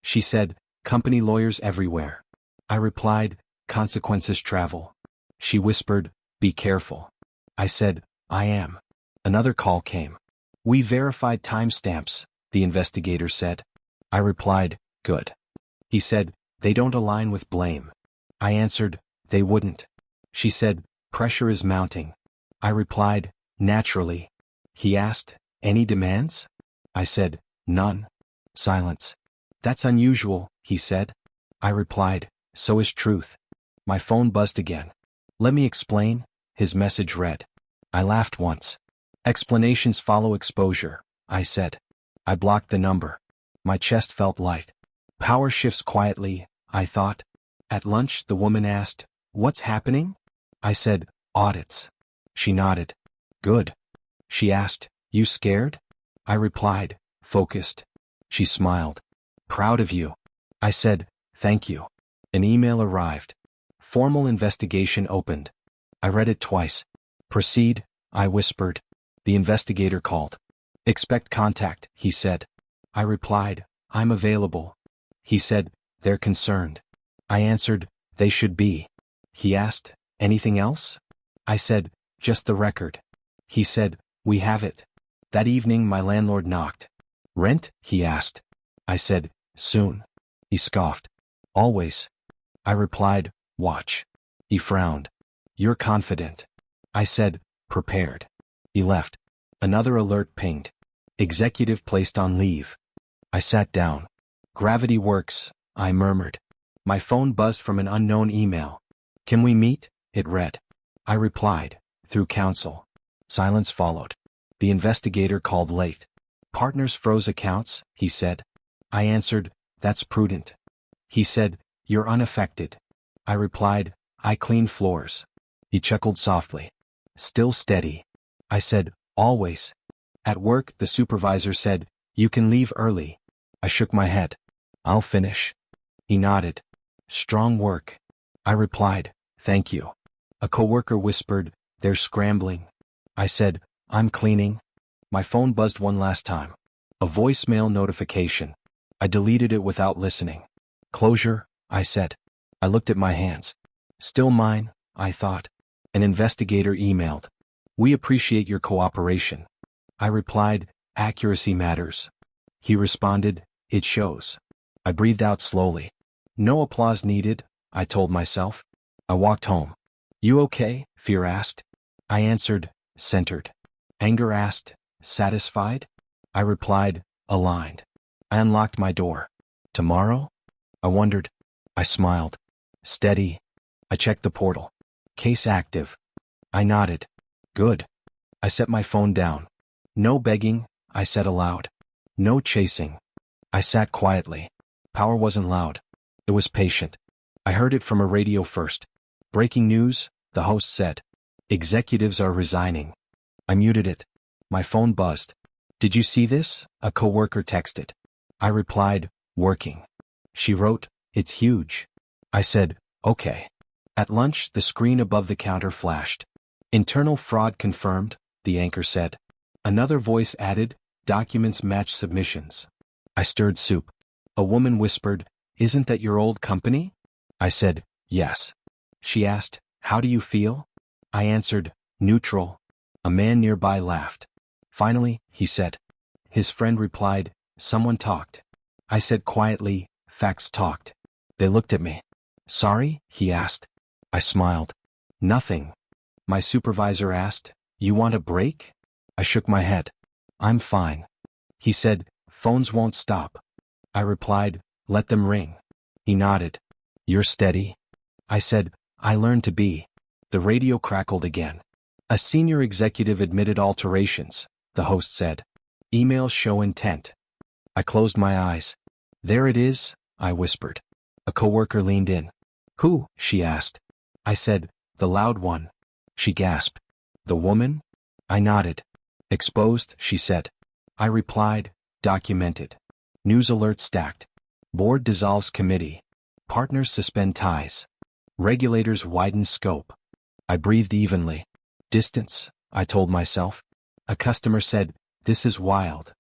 [SPEAKER 1] She said, company lawyers everywhere. I replied, consequences travel. She whispered, be careful. I said, I am. Another call came. We verified timestamps, the investigator said. I replied, good. He said, they don't align with blame. I answered, they wouldn't. She said, pressure is mounting. I replied, naturally. He asked, any demands? I said, none. Silence. That's unusual, he said. I replied, so is truth. My phone buzzed again. Let me explain, his message read. I laughed once. Explanations follow exposure, I said. I blocked the number. My chest felt light. Power shifts quietly, I thought. At lunch, the woman asked, what's happening? I said, audits. She nodded. Good. She asked, you scared? I replied, focused. She smiled. Proud of you. I said, thank you. An email arrived. Formal investigation opened. I read it twice. Proceed, I whispered. The investigator called. Expect contact, he said. I replied, I'm available. He said, they're concerned. I answered, they should be. He asked, anything else? I said, just the record. He said, we have it. That evening my landlord knocked. Rent? He asked. I said, soon. He scoffed. Always. I replied, watch. He frowned. You're confident. I said, prepared. He left. Another alert pinged. Executive placed on leave. I sat down. Gravity works, I murmured. My phone buzzed from an unknown email. Can we meet? It read. I replied, through counsel. Silence followed. The investigator called late. Partners froze accounts, he said. I answered, that's prudent. He said, you're unaffected. I replied, I clean floors. He chuckled softly. Still steady. I said, always. At work, the supervisor said, you can leave early. I shook my head. I'll finish. He nodded. Strong work. I replied, thank you. A coworker whispered, they're scrambling. I said, I'm cleaning. My phone buzzed one last time. A voicemail notification. I deleted it without listening. Closure, I said. I looked at my hands. Still mine, I thought. An investigator emailed. We appreciate your cooperation. I replied, accuracy matters. He responded, it shows. I breathed out slowly. No applause needed, I told myself. I walked home. You okay? Fear asked. I answered, centered. Anger asked, satisfied? I replied, aligned. I unlocked my door. Tomorrow? I wondered. I smiled. Steady. I checked the portal. Case active. I nodded. Good. I set my phone down. No begging, I said aloud. No chasing. I sat quietly. Power wasn't loud. It was patient. I heard it from a radio first. Breaking news, the host said. Executives are resigning. I muted it. My phone buzzed. Did you see this? A coworker texted. I replied, working. She wrote, it's huge. I said, okay. At lunch, the screen above the counter flashed. Internal fraud confirmed, the anchor said. Another voice added, documents match submissions. I stirred soup. A woman whispered, isn't that your old company? I said, yes. She asked, how do you feel? I answered, neutral. A man nearby laughed. Finally, he said. His friend replied, someone talked. I said quietly, facts talked. They looked at me. Sorry? He asked. I smiled. Nothing. My supervisor asked, you want a break? I shook my head. I'm fine. He said, phones won't stop. I replied, let them ring. He nodded. You're steady? I said, I learned to be. The radio crackled again. A senior executive admitted alterations, the host said. Emails show intent. I closed my eyes. There it is, I whispered. A coworker leaned in. Who? She asked. I said, the loud one. She gasped. The woman? I nodded. Exposed, she said. I replied, documented. News alert stacked. Board dissolves committee. Partners suspend ties. Regulators widen scope. I breathed evenly. Distance, I told myself. A customer said, this is wild.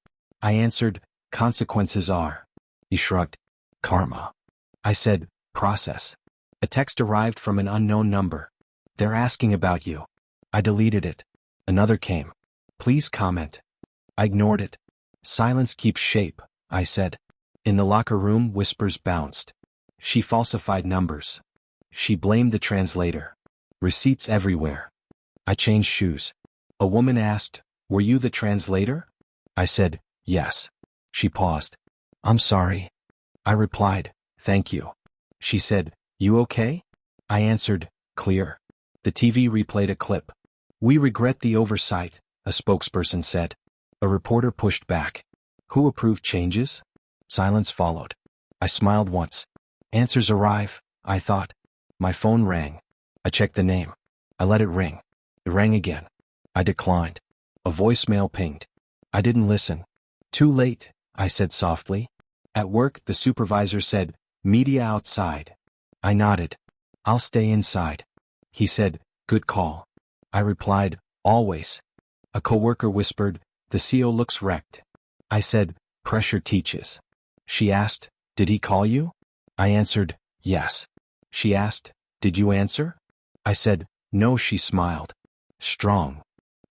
[SPEAKER 1] I answered, consequences are. He shrugged. Karma. I said, process. A text arrived from an unknown number. They're asking about you. I deleted it. Another came. Please comment. I ignored it. Silence keeps shape, I said. In the locker room, whispers bounced. She falsified numbers. She blamed the translator. Receipts everywhere. I changed shoes. A woman asked, were you the translator? I said, yes. She paused. I'm sorry. I replied, thank you. She said, you okay? I answered, clear. The TV replayed a clip. We regret the oversight, a spokesperson said. A reporter pushed back. Who approved changes? Silence followed. I smiled once. Answers arrive, I thought. My phone rang. I checked the name. I let it ring. It rang again. I declined. A voicemail pinged. I didn't listen. Too late, I said softly. At work, the supervisor said, media outside. I nodded. I'll stay inside. He said, good call. I replied, always. A coworker whispered, the CO looks wrecked. I said, pressure teaches. She asked, did he call you? I answered, yes. She asked, did you answer? I said, no. She smiled. Strong.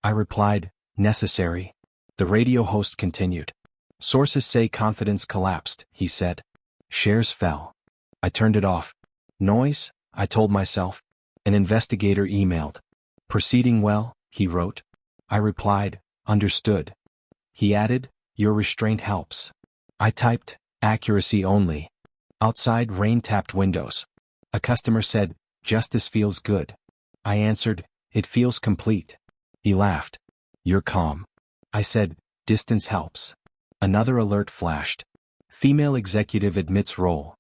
[SPEAKER 1] I replied, necessary. The radio host continued. Sources say confidence collapsed, he said. Shares fell. I turned it off. Noise, I told myself. An investigator emailed. Proceeding well, he wrote. I replied, understood. He added, your restraint helps. I typed, accuracy only. Outside, rain tapped windows. A customer said, justice feels good. I answered, it feels complete. He laughed. You're calm. I said, distance helps. Another alert flashed. Female executive admits role.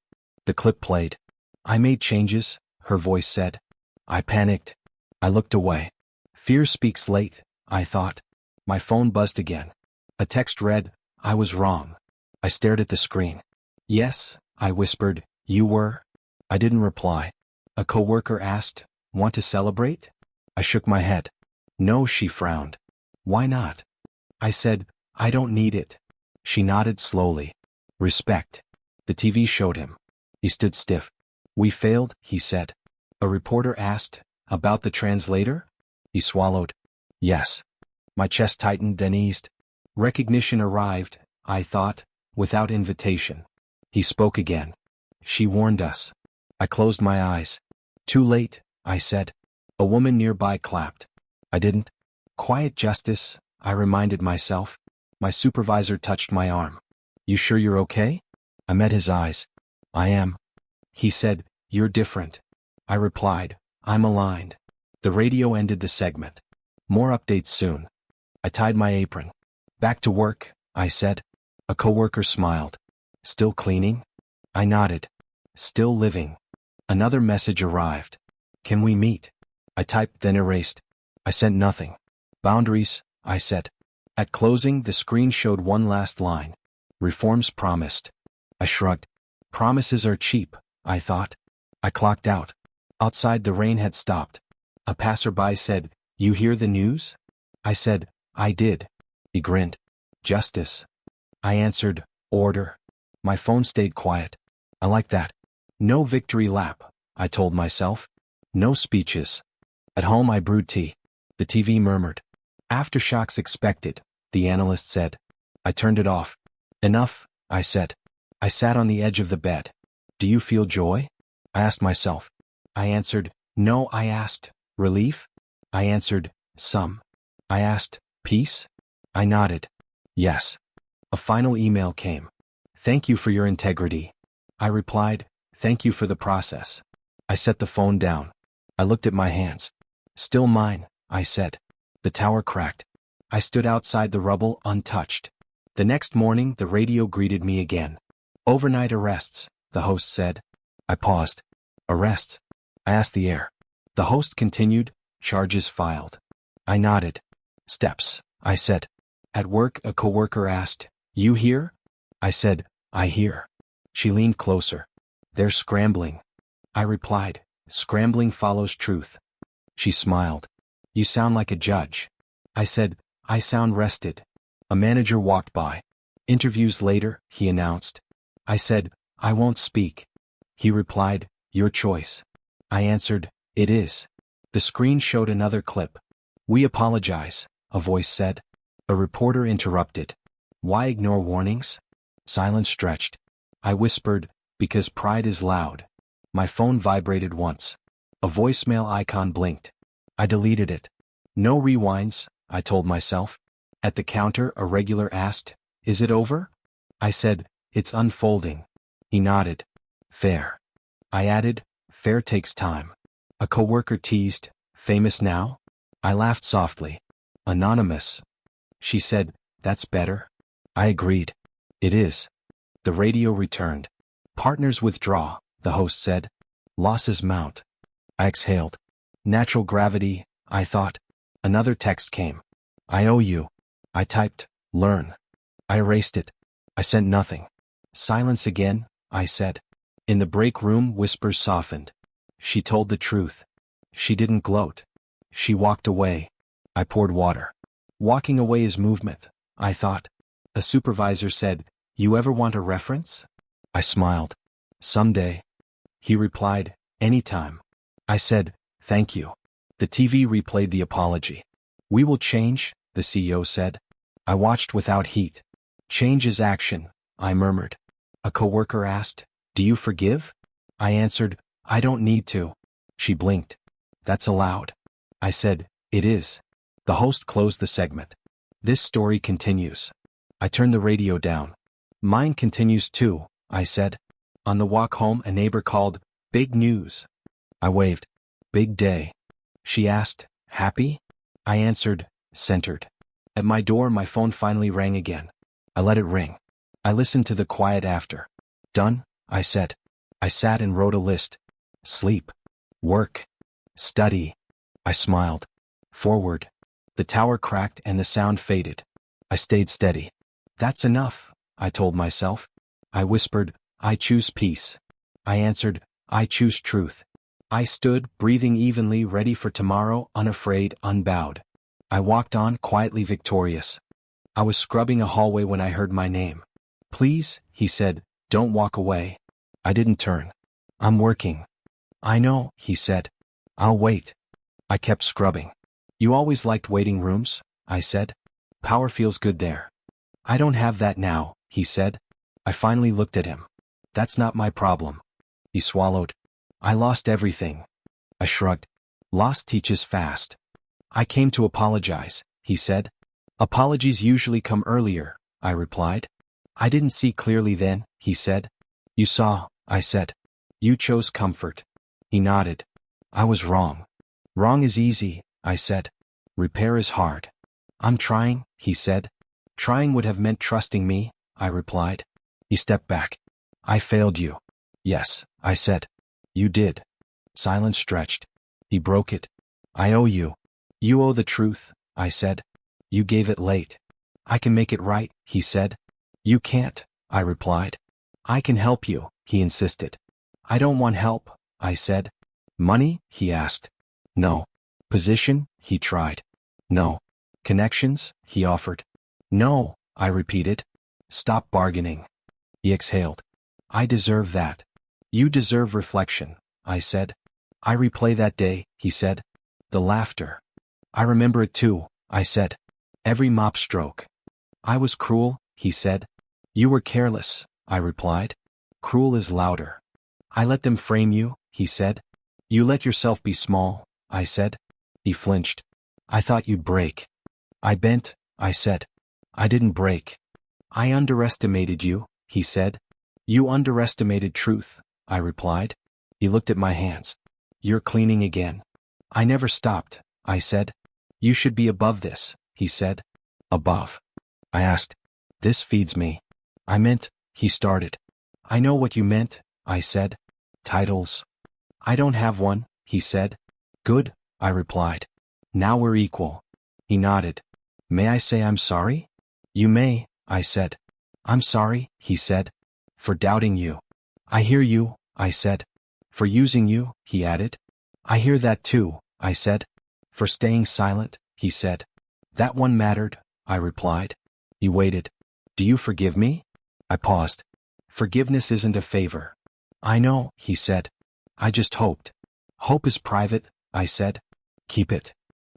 [SPEAKER 1] The clip played. I made changes, her voice said. I panicked. I looked away. Fear speaks late, I thought. My phone buzzed again. A text read, I was wrong. I stared at the screen. Yes, I whispered, you were? I didn't reply. A coworker asked, want to celebrate? I shook my head. No, she frowned. Why not? I said, I don't need it. She nodded slowly. Respect. The TV showed him. He stood stiff. We failed, he said. A reporter asked, about the translator? He swallowed. Yes. My chest tightened, then eased. Recognition arrived, I thought, without invitation. He spoke again. She warned us. I closed my eyes. Too late, I said. A woman nearby clapped. I didn't. Quiet justice, I reminded myself. My supervisor touched my arm. You sure you're okay? I met his eyes. I am. He said, you're different. I replied, I'm aligned. The radio ended the segment. More updates soon. I tied my apron. Back to work, I said. A coworker smiled. Still cleaning? I nodded. Still living. Another message arrived. Can we meet? I typed, then erased. I sent nothing. Boundaries, I said. At closing, the screen showed one last line. Reforms promised. I shrugged. Promises are cheap, I thought. I clocked out. Outside, the rain had stopped. A passerby said, you hear the news? I said, I did. He grinned. Justice. I answered, order. My phone stayed quiet. I like that. No victory lap, I told myself. No speeches. At home, I brewed tea. The TV murmured. Aftershocks expected, the analyst said. I turned it off. Enough, I said. I sat on the edge of the bed. Do you feel joy? I asked myself. I answered, no. I asked, relief? I answered, some. I asked, peace? I nodded. Yes. A final email came. Thank you for your integrity. I replied, thank you for the process. I set the phone down. I looked at my hands. Still mine, I said. The tower cracked. I stood outside the rubble, untouched. The next morning, the radio greeted me again. Overnight arrests, the host said. I paused. Arrests? I asked the air. The host continued, charges filed. I nodded. Steps, I said. At work, a coworker asked, you hear? I said, I hear. She leaned closer. They're scrambling. I replied, scrambling follows truth. She smiled. You sound like a judge. I said, I sound rested. A manager walked by. Interviews later, he announced. I said, I won't speak. He replied, your choice. I answered, it is. The screen showed another clip. We apologize, a voice said. A reporter interrupted. Why ignore warnings? Silence stretched. I whispered, because pride is loud. My phone vibrated once. A voicemail icon blinked. I deleted it. No rewinds, I told myself. At the counter, a regular asked, is it over? I said, it's unfolding. He nodded. Fair. I added, fair takes time. A coworker teased, famous now? I laughed softly. Anonymous. She said, that's better. I agreed. It is. The radio returned. Partners withdraw, the host said. Losses mount. I exhaled. Natural gravity, I thought. Another text came. I owe you. I typed, learn. I erased it. I sent nothing. Silence again, I said. In the break room, whispers softened. She told the truth. She didn't gloat. She walked away. I poured water. Walking away is movement, I thought. A supervisor said, you ever want a reference? I smiled. Someday. He replied, anytime. I said, thank you. The TV replayed the apology. We will change, the CEO said. I watched without heat. Change is action, I murmured. A coworker asked, do you forgive? I answered, I don't need to. She blinked. That's allowed. I said, it is. The host closed the segment. This story continues. I turned the radio down. Mine continues too, I said. On the walk home, a neighbor called, big news. I waved. Big day. She asked, happy? I answered, centered. At my door, my phone finally rang again. I let it ring. I listened to the quiet after. Done, I said. I sat and wrote a list. Sleep. Work. Study. I smiled. Forward. The tower cracked and the sound faded. I stayed steady. That's enough, I told myself. I whispered, I choose peace. I answered, I choose truth. I stood, breathing evenly, ready for tomorrow, unafraid, unbowed. I walked on, quietly victorious. I was scrubbing a hallway when I heard my name. Please, he said, don't walk away. I didn't turn. I'm working. I know, he said. I'll wait. I kept scrubbing. You always liked waiting rooms, I said. Power feels good there. I don't have that now, he said. I finally looked at him. That's not my problem. He swallowed. I lost everything. I shrugged. Loss teaches fast. I came to apologize, he said. Apologies usually come earlier, I replied. I didn't see clearly then, he said. You saw, I said. You chose comfort. He nodded. I was wrong. Wrong is easy, I said. Repair is hard. I'm trying, he said. Trying would have meant trusting me, I replied. He stepped back. I failed you. Yes, I said. You did. Silence stretched. He broke it. I owe you. You owe the truth, I said. You gave it late. I can make it right, he said. You can't, I replied. I can help you, he insisted. I don't want help, I said. Money, he asked. No. Position, he tried. No. Connections, he offered. No, I repeated. Stop bargaining. He exhaled. I deserve that. You deserve reflection, I said. I replay that day, he said. The laughter. I remember it too, I said. Every mop stroke. I was cruel, he said. You were careless, I replied. Cruel is louder. I let them frame you, he said. You let yourself be small, I said. He flinched. I thought you'd break. I bent, I said. I didn't break. I underestimated you, he said. You underestimated truth, I replied. He looked at my hands. You're cleaning again. I never stopped, I said. You should be above this, he said. Above. I asked. This feeds me. I meant, he started. I know what you meant, I said. Titles. I don't have one, he said. Good, I replied. Now we're equal. He nodded. May I say I'm sorry? You may, I said. I'm sorry, he said. For doubting you. I hear you, I said. For using you, he added. I hear that too, I said. For staying silent, he said. That one mattered, I replied. He waited. Do you forgive me? I paused. Forgiveness isn't a favor. I know, he said. I just hoped. Hope is private, I said. Keep it.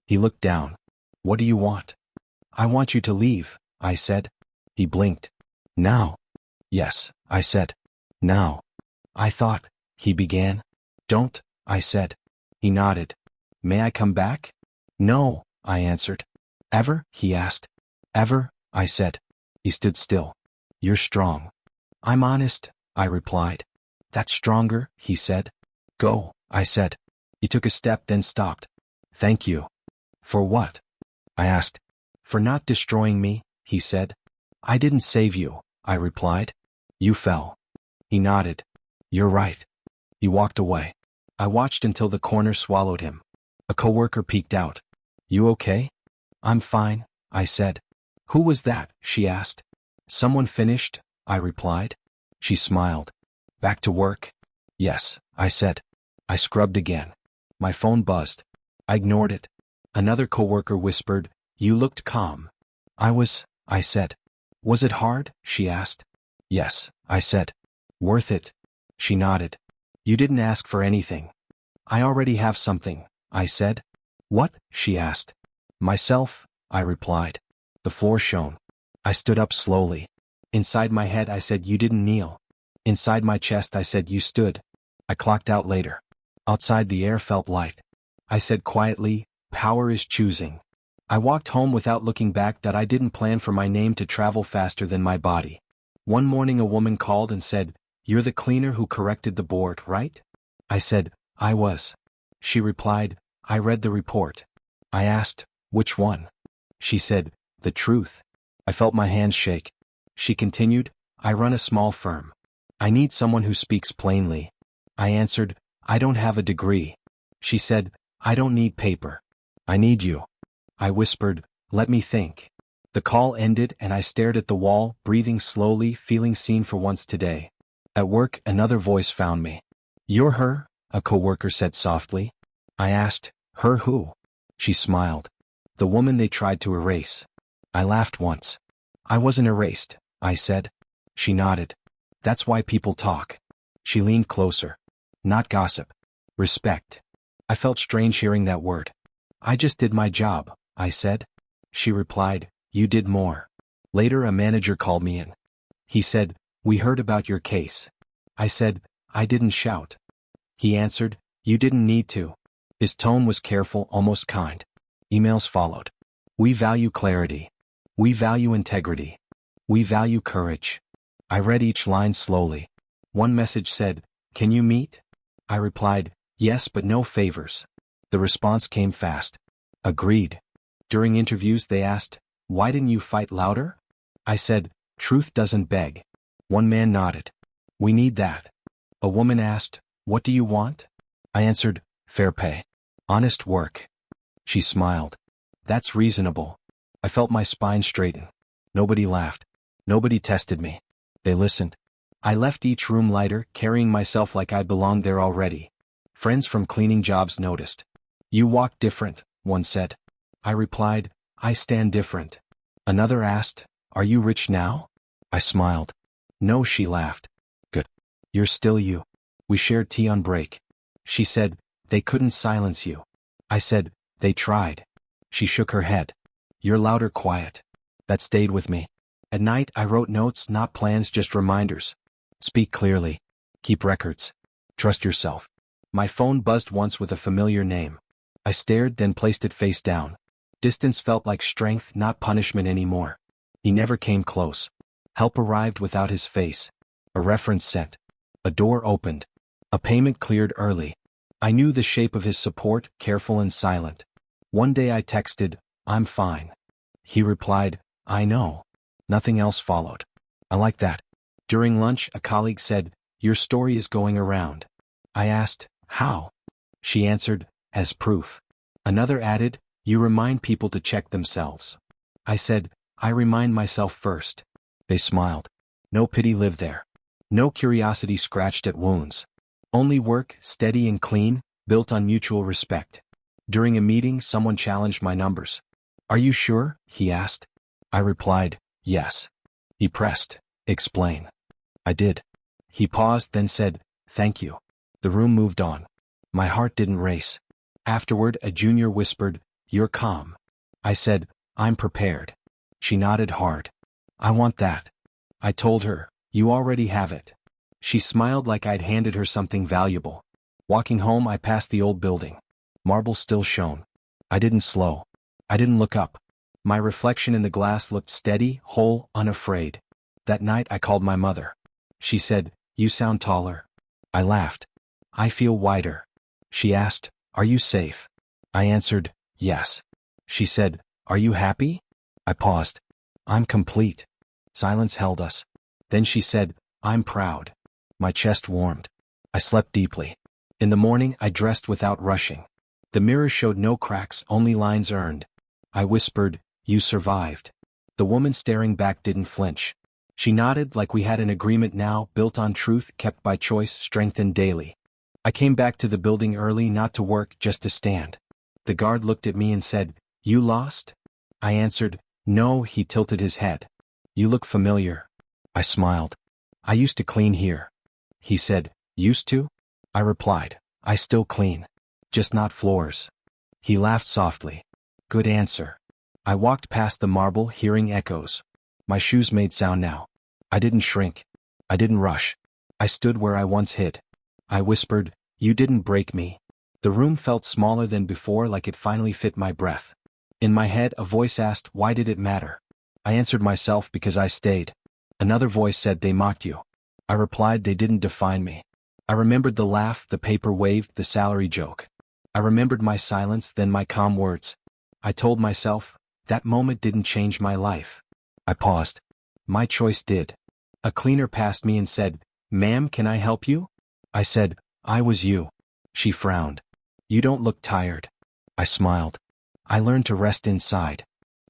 [SPEAKER 1] He looked down. What do you want? I want you to leave, I said. He blinked. Now. Yes, I said. Now. I thought, he began. Don't, I said. He nodded. May I come back? No, I answered. Ever? He asked. Ever? I said. He stood still. You're strong. I'm honest, I replied. That's stronger, he said. Go, I said. He took a step then stopped. Thank you. For what? I asked. For not destroying me, he said. I didn't save you, I replied. You fell. He nodded. You're right. He walked away. I watched until the corner swallowed him. A coworker peeked out. You okay? I'm fine, I said. Who was that? She asked. Someone finished, I replied. She smiled. Back to work? Yes, I said. I scrubbed again. My phone buzzed. I ignored it. Another coworker whispered, You looked calm. I said. Was it hard? She asked. Yes, I said. Worth it? She nodded. You didn't ask for anything. I already have something, I said. What? She asked. Myself, I replied. The floor shone. I stood up slowly. Inside my head I said you didn't kneel. Inside my chest I said you stood. I clocked out later. Outside the air felt light. I said quietly, power is choosing. I walked home without looking back. That I didn't plan for my name to travel faster than my body. One morning a woman called and said, You're the cleaner who corrected the board, right? I said, I was. She replied, I read the report. I asked, which one? She said, the truth. I felt my hands shake. She continued, I run a small firm. I need someone who speaks plainly. I answered, I don't have a degree. She said, I don't need paper. I need you. I whispered, let me think. The call ended and I stared at the wall, breathing slowly, feeling seen for once today. At work, another voice found me. You're her? A coworker said softly. I asked, her who? She smiled. The woman they tried to erase. I laughed once. I wasn't erased, I said. She nodded. That's why people talk. She leaned closer. Not gossip. Respect. I felt strange hearing that word. I just did my job, I said. She replied, you did more. Later a manager called me in. He said, we heard about your case. I said, I didn't shout. He answered, you didn't need to. His tone was careful, almost kind. Emails followed. We value clarity. We value integrity. We value courage. I read each line slowly. One message said, can you meet? I replied, yes, but no favors. The response came fast. Agreed. During interviews they asked, why didn't you fight louder? I said, truth doesn't beg. One man nodded. We need that. A woman asked, what do you want? I answered, fair pay. Honest work. She smiled. That's reasonable. I felt my spine straighten. Nobody laughed. Nobody tested me. They listened. I left each room lighter, carrying myself like I belonged there already. Friends from cleaning jobs noticed. You walk different, one said. I replied, I stand different. Another asked, are you rich now? I smiled. No, she laughed. Good. You're still you. We shared tea on break. She said, they couldn't silence you. I said, they tried. She shook her head. You're louder quiet. That stayed with me. At night I wrote notes, not plans, just reminders. Speak clearly. Keep records. Trust yourself. My phone buzzed once with a familiar name. I stared, then placed it face down. Distance felt like strength, not punishment anymore. He never came close. Help arrived without his face. A reference sent. A door opened. A payment cleared early. I knew the shape of his support, careful and silent. One day I texted, I'm fine. He replied, I know. Nothing else followed. I like that. During lunch, a colleague said, your story is going around. I asked, how? She answered, as proof. Another added, you remind people to check themselves. I said, I remind myself first. They smiled. No pity lived there. No curiosity scratched at wounds. Only work, steady and clean, built on mutual respect. During a meeting, someone challenged my numbers. Are you sure? He asked. I replied, yes. He pressed, explain. I did. He paused, then said, thank you. The room moved on. My heart didn't race. Afterward, a junior whispered, you're calm. I said, I'm prepared. She nodded hard. I want that. I told her, you already have it. She smiled like I'd handed her something valuable. Walking home, I passed the old building. Marble still shone. I didn't slow. I didn't look up. My reflection in the glass looked steady, whole, unafraid. That night I called my mother. She said, You sound taller. I laughed. I feel wider. She asked, are you safe? I answered, yes. She said, are you happy? I paused. I'm complete. Silence held us. Then she said, I'm proud. My chest warmed. I slept deeply. In the morning, I dressed without rushing. The mirror showed no cracks, only lines earned. I whispered, you survived. The woman staring back didn't flinch. She nodded like we had an agreement now, built on truth, kept by choice, strengthened daily. I came back to the building early, not to work, just to stand. The guard looked at me and said, you lost? I answered, no. He tilted his head. You look familiar. I smiled. I used to clean here. He said, used to? I replied, I still clean. Just not floors. He laughed softly. Good answer. I walked past the marble, hearing echoes. My shoes made sound now. I didn't shrink. I didn't rush. I stood where I once hid. I whispered, you didn't break me. The room felt smaller than before, like it finally fit my breath. In my head, a voice asked, why did it matter? I answered myself, because I stayed. Another voice said, they mocked you. I replied, they didn't define me. I remembered the laugh, the paper waved, the salary joke. I remembered my silence, then my calm words. I told myself, that moment didn't change my life. I paused. My choice did. A cleaner passed me and said, ma'am, can I help you? I said, I was you. She frowned. You don't look tired. I smiled. I learned to rest inside.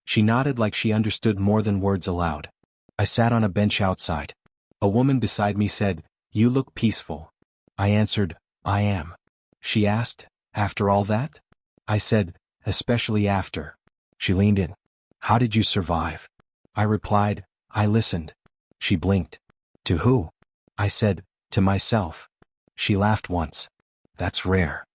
[SPEAKER 1] She nodded like she understood more than words aloud. I sat on a bench outside. A woman beside me said, you look peaceful. I answered, I am. She asked, after all that? I said, especially after. She leaned in. How did you survive? I replied, I listened. She blinked. To who? I said, to myself. She laughed once. That's rare.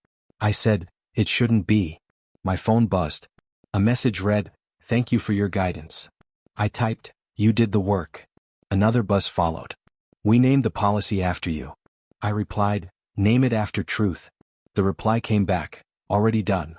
[SPEAKER 1] I said, it shouldn't be. My phone buzzed. A message read, thank you for your guidance. I typed, you did the work. Another buzz followed. We named the policy after you. I replied, name it after truth. The reply came back, already done.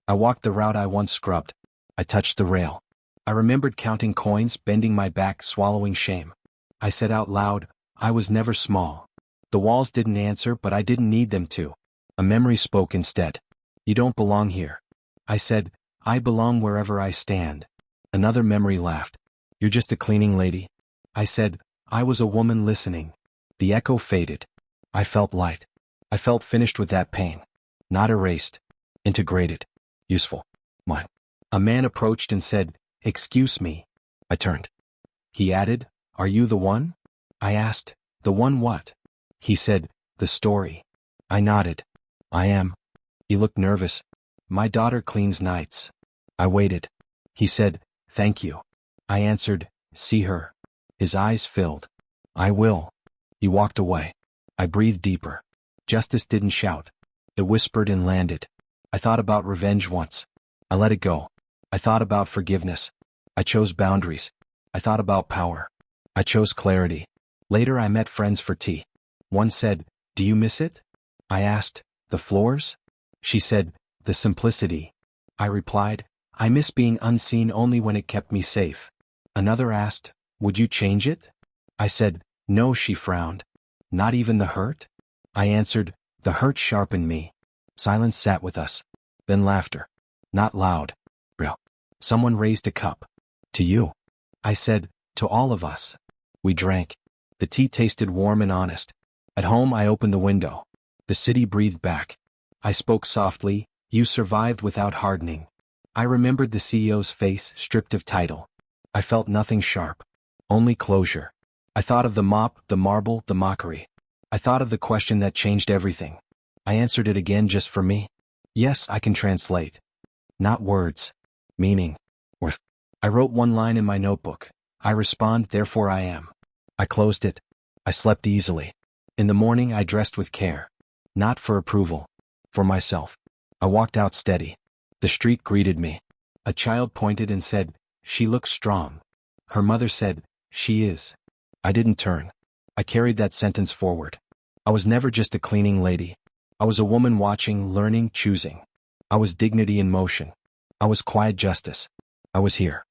[SPEAKER 1] I walked the route I once scrubbed. I touched the rail. I remembered counting coins, bending my back, swallowing shame. I said out loud, I was never small. The walls didn't answer, but I didn't need them to. A memory spoke instead. You don't belong here. I said, I belong wherever I stand. Another memory laughed. You're just a cleaning lady. I said, I was a woman listening. The echo faded. I felt light. I felt finished with that pain. Not erased. Integrated. Useful. Mine. A man approached and said, excuse me. I turned. He added, are you the one? I asked, the one what? He said, the story. I nodded. I am. He looked nervous. My daughter cleans nights. I waited. He said, thank you. I answered, see her. His eyes filled. I will. He walked away. I breathed deeper. Justice didn't shout. It whispered and landed. I thought about revenge once. I let it go. I thought about forgiveness. I chose boundaries. I thought about power. I chose clarity. Later I met friends for tea. One said, do you miss it? I asked, the floors? She said, the simplicity. I replied, I miss being unseen only when it kept me safe. Another asked, would you change it? I said, no. She frowned. Not even the hurt? I answered, the hurt sharpened me. Silence sat with us. Then laughter. Not loud. Real. Someone raised a cup. To you. I said, to all of us. We drank. The tea tasted warm and honest. At home I opened the window. The city breathed back. I spoke softly, you survived without hardening. I remembered the CEO's face, stripped of title. I felt nothing sharp. Only closure. I thought of the mop, the marble, the mockery. I thought of the question that changed everything. I answered it again just for me. Yes, I can translate. Not words. Meaning. Worth. I wrote one line in my notebook. I respond, therefore I am. I closed it. I slept easily. In the morning I dressed with care. Not for approval. For myself. I walked out steady. The street greeted me. A child pointed and said, she looks strong. Her mother said, she is. I didn't turn. I carried that sentence forward. I was never just a cleaning lady. I was a woman watching, learning, choosing. I was dignity in motion. I was quiet justice. I was here.